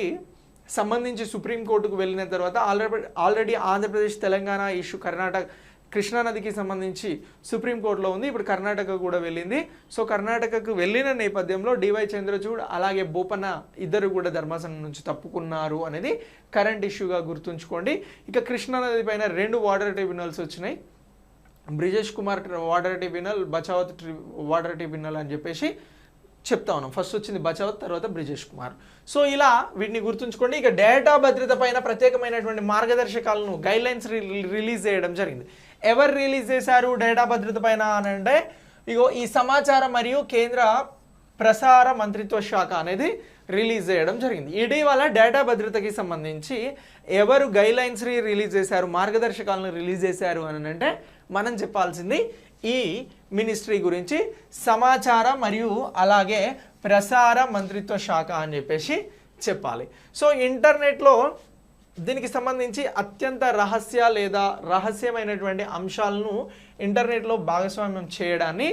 సంబంధించి సుప్రీంకోర్టుకు వెళ్ళిన తర్వాత ఆల్రెడీ ఆంధ్రప్రదేశ్ తెలంగాణ ఇష్యూ కృష్ణానదికి సంబంధించి సుప్రీంకోర్టులో ఉంది. ఇప్పుడు కర్ణాటక కూడా వెళ్ళింది. సో కర్ణాటకకు వెళ్ళిన నేపథ్యంలో డివై చంద్రచూడ్ అలాగే బోపన్న ఇద్దరు కూడా ధర్మాసనం నుంచి తప్పుకున్నారు అనేది కరెంట్ ఇష్యూగా గుర్తుంచుకోండి. ఇక కృష్ణానది పైన 2 వాటర్ ట్రిబ్యునల్స్ వచ్చినాయి. Brijesh Kumar water tribunal, Bachawat water tribunal అని చెప్పేసి చెప్తా ఉన్నాం. ఫస్ట్ వచ్చింది బచావత్, తర్వాత బ్రిజేష్ కుమార్. సో ఇలా వీటిని గుర్తుంచుకోండి. ఇక డేటా భద్రత పైన ప్రత్యేకమైనటువంటి మార్గదర్శకాలను గైడ్లైన్స్ రిలీజ్ చేయడం జరిగింది. ఎవరు రిలీజ్ చేశారు డేటా భద్రత పైన అని అంటే ఈ సమాచార మరియు కేంద్ర ప్రసార మంత్రిత్వ శాఖ అనేది రిలీజ్ చేయడం జరిగింది. ఇటీవల డేటా భద్రతకి సంబంధించి ఎవరు గైడ్లైన్స్ రిలీజ్ చేశారు, మార్గదర్శకాలను రిలీజ్ చేశారు అని అంటే మనం చెప్పాల్సింది ఈ మినిస్ట్రీ గురించి సమాచార మరియు అలాగే ప్రసార మంత్రిత్వ శాఖ అని చెప్పేసి చెప్పాలి. సో ఇంటర్నెట్లో దీనికి సంబంధించి అత్యంత రహస్యమైనటువంటి అంశాలను ఇంటర్నెట్లో భాగస్వామ్యం చేయడాన్ని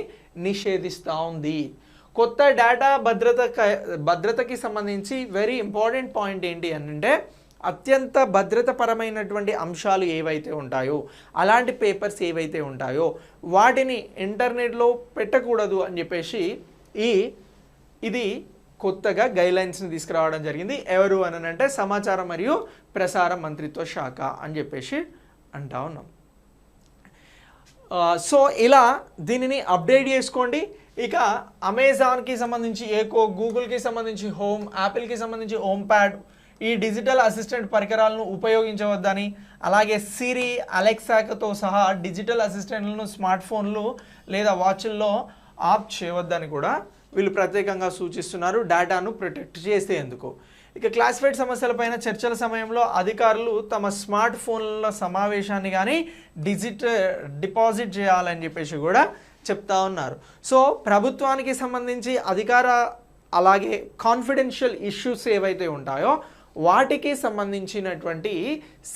నిషేధిస్తూ ఉంది. కొత్త డేటా భద్రతకి సంబంధించి వెరీ ఇంపార్టెంట్ పాయింట్ ఏంటి అంటే అత్యంత భద్రతపరమైనటువంటి అంశాలు ఏవైతే ఉంటాయో, అలాంటి పేపర్స్ ఏవైతే ఉంటాయో వాటిని ఇంటర్నెట్లో పెట్టకూడదు అని చెప్పేసి ఇది కొత్తగా గైడ్లైన్స్ని తీసుకురావడం జరిగింది. ఎవరు అని అంటే సమాచార మరియు ప్రసార మంత్రిత్వ శాఖ అని చెప్పేసి అంటా ఉన్నాం. సో ఇలా దీనిని అప్డేట్ చేసుకోండి. ఇక అమెజాన్కి సంబంధించి ఏకో, గూగుల్కి సంబంధించి హోమ్, యాపిల్కి సంబంధించి హోమ్ ప్యాడ్ ఈ డిజిటల్ అసిస్టెంట్ పరికరాలను ఉపయోగించవద్దని, అలాగే సిరి, అలెక్సాతో సహా డిజిటల్ అసిస్టెంట్లను స్మార్ట్ ఫోన్లు లేదా వాచ్ల్లో ఆఫ్ చేయవద్దని కూడా వీళ్ళు ప్రత్యేకంగా సూచిస్తున్నారు, డేటాను ప్రొటెక్ట్ చేసేందుకు. ఇక క్లాసిఫైడ్ సమస్యలపైన చర్చల సమయంలో అధికారులు తమ స్మార్ట్ ఫోన్ల సమావేశాన్ని కానీ డిపాజిట్ చేయాలని చెప్పేసి కూడా చెప్తా ఉన్నారు. సో ప్రభుత్వానికి సంబంధించి అలాగే కాన్ఫిడెన్షియల్ ఇష్యూస్ ఏవైతే ఉంటాయో వాటికి సంబంధించినటువంటి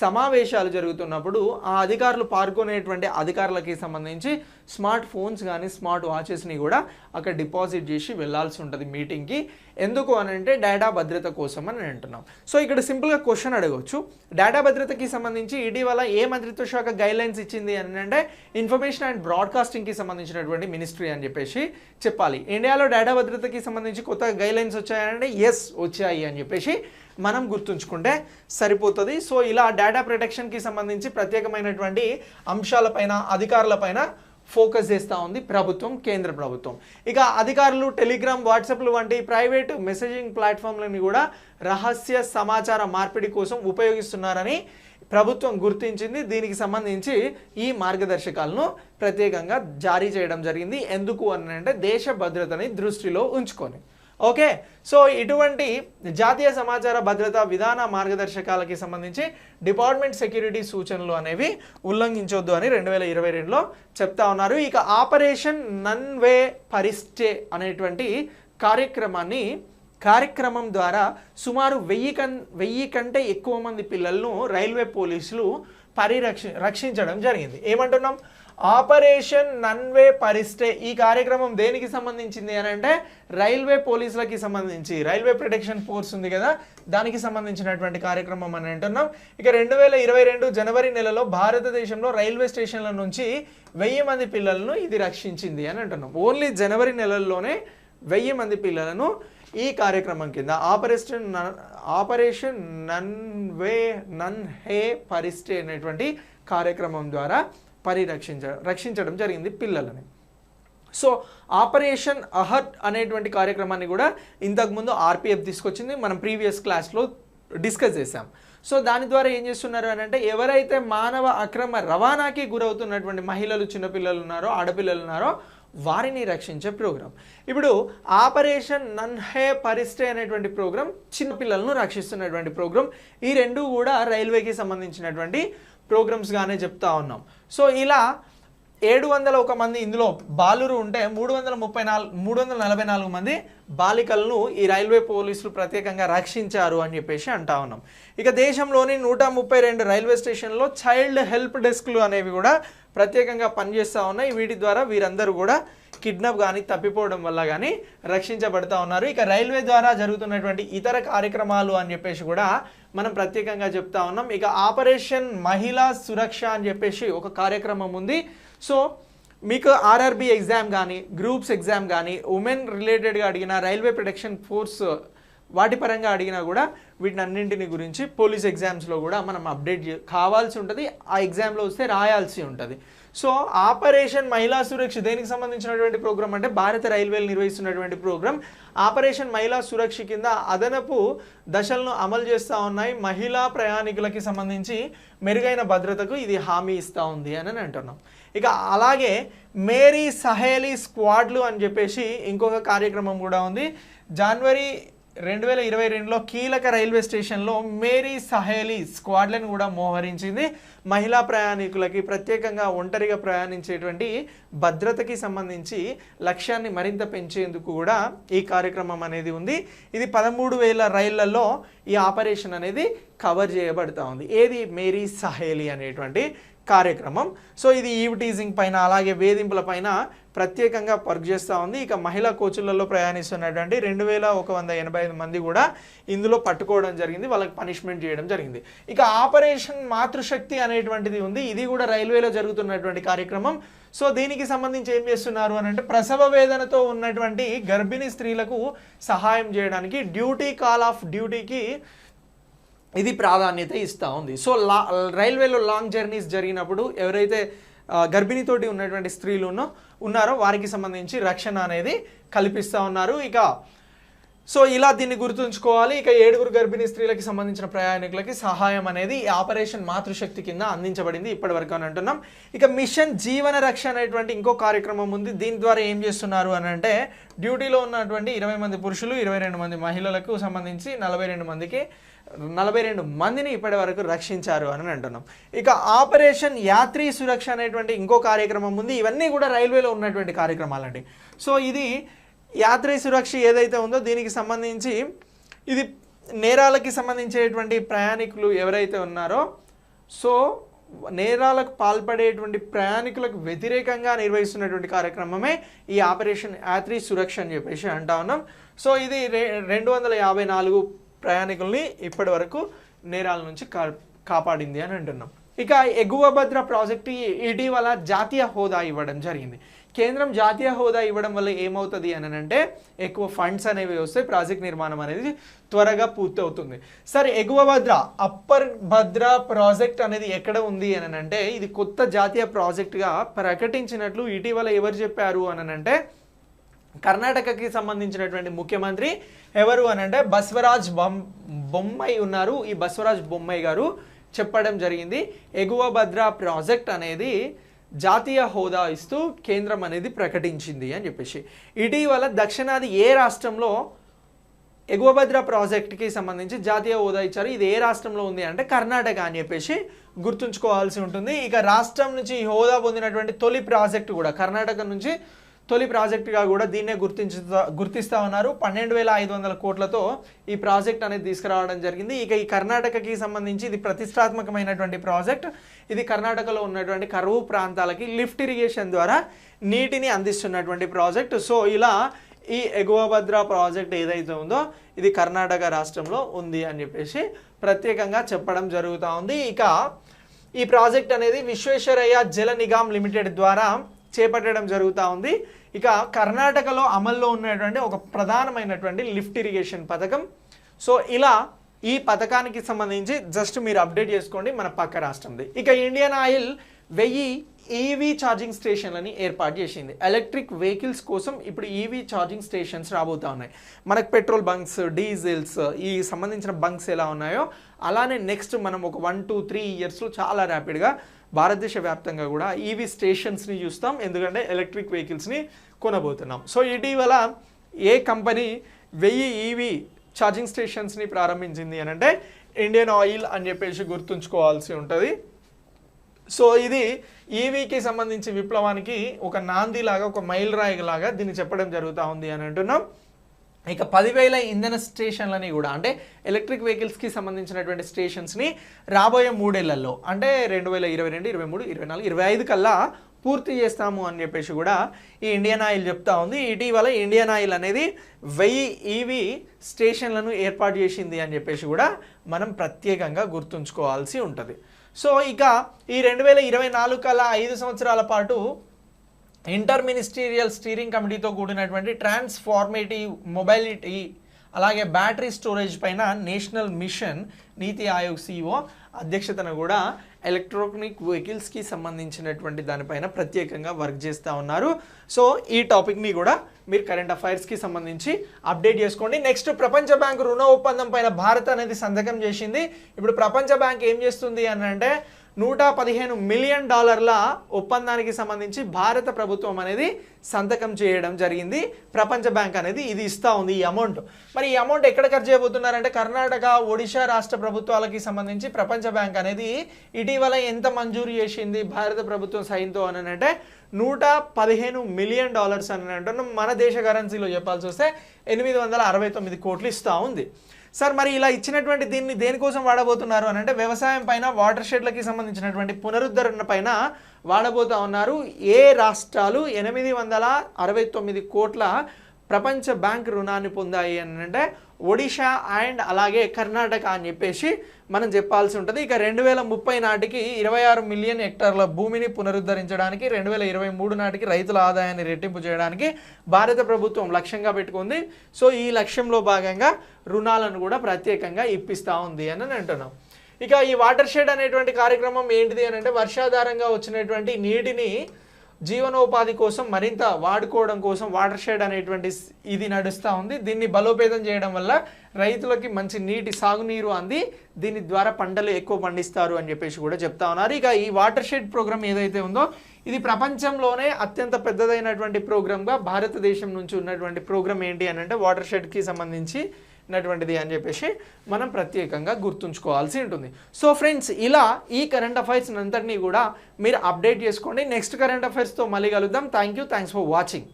సమావేశాలు జరుగుతున్నప్పుడు ఆ అధికారులు పాల్గొనేటువంటి అధికారులకి సంబంధించి స్మార్ట్ ఫోన్స్ కానీ స్మార్ట్ వాచెస్ని కూడా అక్కడ డిపాజిట్ చేసి వెళ్ళాల్సి ఉంటుంది మీటింగ్కి. ఎందుకు అని అంటే డేటా భద్రత కోసం అని అంటున్నాం. సో ఇక్కడ సింపుల్గా క్వశ్చన్ అడగవచ్చు, డేటా భద్రతకి సంబంధించి ఇటీవల ఏ మంత్రిత్వ శాఖ గైడ్లైన్స్ ఇచ్చింది అని అంటే ఇన్ఫర్మేషన్ అండ్ బ్రాడ్కాస్టింగ్కి సంబంధించినటువంటి మినిస్ట్రీ అని చెప్పేసి చెప్పాలి. ఇండియాలో డేటా భద్రతకి సంబంధించి కొత్త గైడ్లైన్స్ వచ్చాయంటే ఎస్ వచ్చాయి అని చెప్పేసి మనం గుర్తుంచుకుంటే సరిపోతుంది. సో ఇలా డేటా ప్రొటెక్షన్కి సంబంధించి ప్రత్యేకమైనటువంటి అంశాలపైన అధికారులపైన ఫోకస్ చేస్తూ ఉంది ప్రభుత్వం, కేంద్ర ప్రభుత్వం. ఇక అధికారులు టెలిగ్రామ్, వాట్సాప్లు వంటి ప్రైవేట్ మెసేజింగ్ ప్లాట్ఫామ్లని కూడా రహస్య సమాచార మార్పిడి కోసం ఉపయోగిస్తున్నారని ప్రభుత్వం గుర్తించింది. దీనికి సంబంధించి ఈ మార్గదర్శకాలను ప్రత్యేకంగా జారీ చేయడం జరిగింది. ఎందుకు అని అంటే దేశ భద్రతని దృష్టిలో ఉంచుకొని. ఓకే, సో ఇటువంటి జాతీయ సమాచార భద్రతా విధాన మార్గదర్శకాలకి సంబంధించి డిపార్ట్మెంట్ సెక్యూరిటీ సూచనలు అనేవి ఉల్లంఘించొద్దు అని 2022లో చెప్తా ఉన్నారు. ఇక ఆపరేషన్ నన్వే పరిస్టే అనేటువంటి కార్యక్రమం ద్వారా సుమారు 1000 కంటే ఎక్కువ మంది పిల్లలను రైల్వే పోలీసులు రక్షించడం జరిగింది. ఏమంటున్నాం? ఆపరేషన్ నన్వే పరిస్టే ఈ కార్యక్రమం దేనికి సంబంధించింది అని అంటే రైల్వే పోలీసులకి సంబంధించి, రైల్వే ప్రొటెక్షన్ ఫోర్స్ ఉంది కదా, దానికి సంబంధించినటువంటి కార్యక్రమం అని అంటున్నాం. ఇక 2022 జనవరి నెలలో భారతదేశంలో రైల్వే స్టేషన్ల నుంచి 1000 మంది పిల్లలను ఇది రక్షించింది అని అంటున్నాం. ఓన్లీ జనవరి నెలల్లోనే 1000 మంది పిల్లలను ఈ కార్యక్రమం కింద ఆపరేషన్ నన్హే పరిస్టే అనేటువంటి కార్యక్రమం ద్వారా రక్షించడం జరిగింది పిల్లలని. సో ఆపరేషన్ అహర్ట్ అనేటువంటి కార్యక్రమాన్ని కూడా ఇంతకుముందు ఆర్పిఎఫ్ తీసుకొచ్చింది, మనం ప్రీవియస్ క్లాస్లో డిస్కస్ చేసాం. సో దాని ద్వారా ఏం చేస్తున్నారు అని అంటే ఎవరైతే మానవ అక్రమ రవాణాకి గురవుతున్నటువంటి మహిళలు, చిన్నపిల్లలు ఉన్నారో, ఆడపిల్లలు ఉన్నారో వారిని రక్షించే ప్రోగ్రాం. ఇప్పుడు ఆపరేషన్ నన్హే పరిస్టే అనేటువంటి ప్రోగ్రాం చిన్నపిల్లలను రక్షిస్తున్నటువంటి ప్రోగ్రాం. ఈ రెండు కూడా రైల్వేకి సంబంధించినటువంటి ప్రోగ్రామ్స్గానే చెప్తా ఉన్నాం. సో ఇలా 701 మంది ఇందులో బాలురు ఉంటే 344 మంది బాలికలను ఈ రైల్వే పోలీసులు ప్రత్యేకంగా రక్షించారు అని చెప్పేసి అంటా ఉన్నాం. ఇక దేశంలోని 132 రైల్వే స్టేషన్లో చైల్డ్ హెల్ప్ డెస్క్లు అనేవి కూడా ప్రత్యేకంగా పనిచేస్తూ ఉన్నాయి. వీటి ద్వారా వీరందరూ కూడా కిడ్నాప్ కానీ తప్పిపోవడం వల్ల కానీ రక్షించబడతా ఉన్నారు. ఇక రైల్వే ద్వారా జరుగుతున్నటువంటి ఇతర కార్యక్రమాలు అని చెప్పేసి కూడా మనం ప్రత్యేకంగా చెప్తా ఉన్నాం. ఇక ఆపరేషన్ మహిళా సురక్ష అని చెప్పేసి ఒక కార్యక్రమం ఉంది. సో మీకు ఆర్ఆర్బి ఎగ్జామ్ కానీ గ్రూప్స్ ఎగ్జామ్ కానీ ఉమెన్ రిలేటెడ్గా అడిగిన రైల్వే ప్రొటెక్షన్ ఫోర్స్ వాటి పరంగా అడిగినా కూడా వీటిని అన్నింటిని గురించి పోలీస్ ఎగ్జామ్స్లో కూడా మనం అప్డేట్ కావాల్సి ఉంటుంది. ఆ ఎగ్జామ్లో వస్తే రాయాల్సి ఉంటుంది. సో ఆపరేషన్ మహిళా సురక్ష దేనికి సంబంధించినటువంటి ప్రోగ్రామ్ అంటే భారత రైల్వేలు నిర్వహిస్తున్నటువంటి ప్రోగ్రామ్. ఆపరేషన్ మహిళా సురక్ష కింద అదనపు దశలను అమలు చేస్తూ ఉన్నాయి. మహిళా ప్రయాణికులకి సంబంధించి మెరుగైన భద్రతకు ఇది హామీ ఇస్తూ ఉంది అని అంటున్నాం. ఇక అలాగే మేరీ సహేలీ స్క్వాడ్లు అని చెప్పేసి ఇంకొక కార్యక్రమం కూడా ఉంది. జనవరి 2022లో కీలక రైల్వే స్టేషన్లో మేరీ సహేలీ స్క్వాడ్లను కూడా మోహరించింది. మహిళా ప్రయాణికులకి ప్రత్యేకంగా ఒంటరిగా ప్రయాణించేటువంటి భద్రతకి సంబంధించి లక్ష్యాన్ని మరింత పెంచేందుకు కూడా ఈ కార్యక్రమం అనేది ఉంది. ఇది 13,000 రైళ్లలో ఈ ఆపరేషన్ అనేది కవర్ చేయబడతా ఉంది. ఏది మేరీ సహేలీ అనేటువంటి కార్యక్రమం. సో ఇది ఈవ్ టీజింగ్ పైన అలాగే వేధింపుల పైన ప్రత్యేకంగా వర్క్ చేస్తూ ఉంది. ఇక మహిళా కోచులలో ప్రయాణిస్తున్నటువంటి 2,185 మంది కూడా ఇందులో పట్టుకోవడం జరిగింది. వాళ్ళకి పనిష్మెంట్ చేయడం జరిగింది. ఇక ఆపరేషన్ మాతృశక్తి అనేటువంటిది ఉంది. ఇది కూడా రైల్వేలో జరుగుతున్నటువంటి కార్యక్రమం. సో దీనికి సంబంధించి ఏం చేస్తున్నారు అని అంటే ప్రసవ వేదనతో ఉన్నటువంటి గర్భిణీ స్త్రీలకు సహాయం చేయడానికి డ్యూటీ కాల్ ఆఫ్ డ్యూటీకి ఇది ప్రాధాన్యత ఇస్తూ ఉంది. సో రైల్వేలో లాంగ్ జర్నీస్ జరిగినప్పుడు ఎవరైతే గర్భిణీతోటి ఉన్నటువంటి స్త్రీలు ఉన్నారో వారికి సంబంధించి రక్షణ అనేది కల్పిస్తూ ఉన్నారు. ఇక సో ఇలా దీన్ని గుర్తుంచుకోవాలి. ఇక 7 గర్భిణీ స్త్రీలకి సంబంధించిన ప్రయాణికులకి సహాయం అనేది ఈ ఆపరేషన్ మాతృశక్తి కింద అందించబడింది ఇప్పటి వరకు అని అంటున్నాం. ఇక మిషన్ జీవన రక్ష అనేటువంటి ఇంకో కార్యక్రమం ఉంది. దీని ద్వారా ఏం చేస్తున్నారు అని అంటే డ్యూటీలో ఉన్నటువంటి 20 మంది పురుషులు 22 మంది మహిళలకు సంబంధించి 42 మందిని ఇప్పటి వరకు రక్షించారు అని అంటున్నాం. ఇక ఆపరేషన్ యాత్రీ సురక్ష అనేటువంటి ఇంకో కార్యక్రమం ఉంది. ఇవన్నీ కూడా రైల్వేలో ఉన్నటువంటి కార్యక్రమాలండి. సో ఇది యాత్రీ సురక్ష ఏదైతే ఉందో దీనికి సంబంధించి ఇది నేరాలకి సంబంధించేటువంటి ప్రయాణికులు ఎవరైతే ఉన్నారో సో నేరాలకు పాల్పడేటువంటి ప్రయాణికులకు వ్యతిరేకంగా నిర్వహిస్తున్నటువంటి కార్యక్రమమే ఈ ఆపరేషన్ యాత్రీ సురక్ష అని చెప్పేసి అంటా ఉన్నాం. సో ఇది 254 ప్రయాణికుల్ని ఇప్పటి వరకు నేరాల నుంచి కాపాడింది అని అంటున్నాం. ఇక ఎగువ భద్ర ప్రాజెక్టు ఇటీవల జాతీయ హోదా ఇవ్వడం జరిగింది. కేంద్రం జాతీయ హోదా ఇవ్వడం వల్ల ఏమవుతుంది అని అంటే ఎక్కువ ఫండ్స్ అనేవి వస్తే ప్రాజెక్ట్ నిర్మాణం అనేది త్వరగా పూర్తి అవుతుంది. సరే ఎగువ భద్ర అప్పర్ భద్ర ప్రాజెక్ట్ అనేది ఎక్కడ ఉంది అని అంటే ఇది కొత్త జాతీయ ప్రాజెక్టుగా ప్రకటించినట్లు ఇటీవల ఎవరు చెప్పారు అని అంటే కర్ణాటకకి సంబంధించినటువంటి ముఖ్యమంత్రి ఎవరు అని అంటే బసవరాజ్ బొమ్మాయి ఉన్నారు. ఈ బసవరాజ్ బొమ్మాయి గారు చెప్పడం జరిగింది ఎగువ భద్ర ప్రాజెక్ట్ అనేది జాతీయ హోదా ఇస్తూ కేంద్రం అనేది ప్రకటించింది అని చెప్పేసి. ఇటీవల దక్షిణాది ఏ రాష్ట్రంలో ఎగువ భద్ర ప్రాజెక్ట్కి సంబంధించి జాతీయ హోదా ఇచ్చారు, ఇది ఏ రాష్ట్రంలో ఉంది అంటే కర్ణాటక అని చెప్పేసి గుర్తుంచుకోవాల్సి ఉంటుంది. ఇక రాష్ట్రం నుంచి ఈ హోదా పొందినటువంటి తొలి ప్రాజెక్టు కూడా కర్ణాటక నుంచి తొలి ప్రాజెక్టుగా కూడా దీన్నే గుర్తిస్తూ ఉన్నారు. 12,500 కోట్లతో ఈ ప్రాజెక్ట్ అనేది తీసుకురావడం జరిగింది. ఇక ఈ కర్ణాటకకి సంబంధించి ఇది ప్రతిష్టాత్మకమైనటువంటి ప్రాజెక్ట్. ఇది కర్ణాటకలో ఉన్నటువంటి కరువు ప్రాంతాలకి లిఫ్ట్ ఇరిగేషన్ ద్వారా నీటిని అందిస్తున్నటువంటి ప్రాజెక్ట్. సో ఇలా ఈ ఎగువ భద్ర ప్రాజెక్ట్ ఏదైతే ఉందో ఇది కర్ణాటక రాష్ట్రంలో ఉంది అని చెప్పేసి ప్రత్యేకంగా చెప్పడం జరుగుతూ ఉంది. ఇక ఈ ప్రాజెక్ట్ అనేది విశ్వేశ్వరయ్య జల నిగమ్ లిమిటెడ్ ద్వారా చేపట్టడం జరుగుతూ ఉంది. ఇక కర్ణాటకలో అమల్లో ఉన్నటువంటి ఒక ప్రధానమైనటువంటి లిఫ్ట్ ఇరిగేషన్ పథకం. సో ఇలా ఈ పథకానికి సంబంధించి జస్ట్ మీరు అప్డేట్ చేసుకోండి మన పక్క రాష్ట్రంది. ఇక ఇండియన్ ఆయిల్ 1000 ఈవీ ఛార్జింగ్ స్టేషన్లని ఏర్పాటు చేసింది. ఎలక్ట్రిక్ వెహికల్స్ కోసం ఇప్పుడు ఈవీ ఛార్జింగ్ స్టేషన్స్ రాబోతూ ఉన్నాయి. మనకు పెట్రోల్ బంక్స్ డీజిల్స్ ఈ సంబంధించిన బంక్స్ ఎలా ఉన్నాయో అలానే నెక్స్ట్ మనం ఒక 1-2-3 ఇయర్స్లో చాలా ర్యాపిడ్గా భారతదేశ వ్యాప్తంగా కూడా ఈవీ స్టేషన్స్ని చూస్తాం. ఎందుకంటే ఎలక్ట్రిక్ వెహికల్స్ని కొనబోతున్నాం. సో ఇటీవల ఏ కంపెనీ 1000 ఈవీ ఛార్జింగ్ స్టేషన్స్ని ప్రారంభించింది అని అంటే ఇండియన్ ఆయిల్ అని చెప్పేసి గుర్తుంచుకోవాల్సి ఉంటుంది. సో ఇది ఈవీకి సంబంధించి విప్లవానికి ఒక నాంది లాగా, ఒక మైల్ రాయి లాగా దీన్ని చెప్పడం జరుగుతూ ఉంది అని అంటున్నాం. ఇక 10,000 ఇంధన స్టేషన్లని కూడా, అంటే ఎలక్ట్రిక్ వెహికల్స్కి సంబంధించినటువంటి స్టేషన్స్ని రాబోయే 3 ఏళ్లలో, అంటే 2022, 23, 24, 25 కల్లా పూర్తి చేస్తాము అని చెప్పేసి కూడా ఈ ఇండియన్ ఆయిల్ చెప్తా ఉంది. ఇటీవల ఇండియన్ ఆయిల్ అనేది 1000 ఈవీ స్టేషన్లను ఏర్పాటు చేసింది అని చెప్పేసి కూడా మనం ప్రత్యేకంగా గుర్తుంచుకోవాల్సి ఉంటుంది. సో ఇక ఈ 2024 కల్లా 5 సంవత్సరాల పాటు ఇంటర్ మినిస్టీరియల్ స్టీరింగ్ కమిటీతో కూడినటువంటి ట్రాన్స్ఫార్మేటివ్ మొబైలిటీ అలాగే బ్యాటరీ స్టోరేజ్ పైన నేషనల్ మిషన్ నీతి ఆయోగ్ సిఇఓ అధ్యక్షతన కూడా ఎలక్ట్రానిక్ వెహికల్స్కి సంబంధించినటువంటి దానిపైన ప్రత్యేకంగా వర్క్ చేస్తూ ఉన్నారు. సో ఈ టాపిక్ని కూడా మీరు కరెంట్ అఫైర్స్కి సంబంధించి అప్డేట్ చేసుకోండి. నెక్స్ట్, ప్రపంచ బ్యాంకు రుణ ఒప్పందం పైన భారత్ అనేది సంతకం చేసింది. ఇప్పుడు ప్రపంచ బ్యాంక్ ఏం చేస్తుంది అని అంటే $115 మిలియన్ ఒప్పందానికి సంబంధించి భారత ప్రభుత్వం అనేది సంతకం చేయడం జరిగింది. ప్రపంచ బ్యాంక్ అనేది ఇది ఇస్తూ ఉంది ఈ అమౌంట్. మరి ఈ అమౌంట్ ఎక్కడ ఖర్చు చేయబోతున్నారంటే కర్ణాటక, ఒడిశా రాష్ట్ర ప్రభుత్వాలకి సంబంధించి ప్రపంచ బ్యాంక్ అనేది ఇటీవల ఎంత మంజూరు చేసింది భారత ప్రభుత్వం సైన్తో అని అంటే $115 మిలియన్ అని అంటున్నాం. మన దేశ కరెన్సీలో చెప్పాల్సి వస్తే 869 కోట్లు ఇస్తూ ఉంది. సార్ మరి ఇలా ఇచ్చినటువంటి దీన్ని దేనికోసం వాడబోతున్నారు అని అంటే వ్యవసాయం పైన, వాటర్ షెడ్లకి సంబంధించినటువంటి పునరుద్ధరణ పైన వాడబోతా ఉన్నారు. ఏ రాష్ట్రాలు 869 కోట్ల ప్రపంచ బ్యాంక్ రుణాన్ని పొందాయి అని అంటే ఒడిషా అండ్ అలాగే కర్ణాటక అని చెప్పేసి మనం చెప్పాల్సి ఉంటుంది. ఇక 2030 నాటికి 26 మిలియన్ హెక్టార్ల భూమిని పునరుద్ధరించడానికి, 2023 నాటికి రైతుల ఆదాయాన్ని రెట్టింపు చేయడానికి భారత ప్రభుత్వం లక్ష్యంగా పెట్టుకుంది. సో ఈ లక్ష్యంలో భాగంగా రుణాలను కూడా ప్రత్యేకంగా ఇప్పిస్తూ ఉంది అని అంటున్నాం. ఇక ఈ వాటర్ షెడ్ అనేటువంటి కార్యక్రమం ఏంటిది అని అంటే వర్షాధారంగా వచ్చినటువంటి నీటిని జీవనోపాధి కోసం మరింత వాడుకోవడం కోసం వాటర్ షెడ్ అనేటువంటి ఇది నడుస్తూ ఉంది. దీన్ని బలోపేతం చేయడం వల్ల రైతులకి మంచి నీటి సాగునీరు అంది దీని ద్వారా పంటలు ఎక్కువ పండిస్తారు అని చెప్పేసి కూడా చెప్తా ఉన్నారు. ఇక ఈ వాటర్ షెడ్ ప్రోగ్రామ్ ఏదైతే ఉందో ఇది ప్రపంచంలోనే అత్యంత పెద్దదైనటువంటి ప్రోగ్రామ్గా భారతదేశం నుంచి ఉన్నటువంటి ప్రోగ్రామ్ ఏంటి అని అంటే వాటర్ షెడ్కి సంబంధించి నటువంటిది అని చెప్పేసి మనం ప్రత్యేకంగా గుర్తుంచుకోవాల్సి ఉంటుంది. సో ఫ్రెండ్స్, ఇలా ఈ కరెంట్ అఫైర్స్ అంతటినీ కూడా మీరు అప్డేట్ చేసుకోండి. నెక్స్ట్ కరెంట్ అఫైర్స్తో మళ్ళీ కలుద్దాం. Thanks for watching.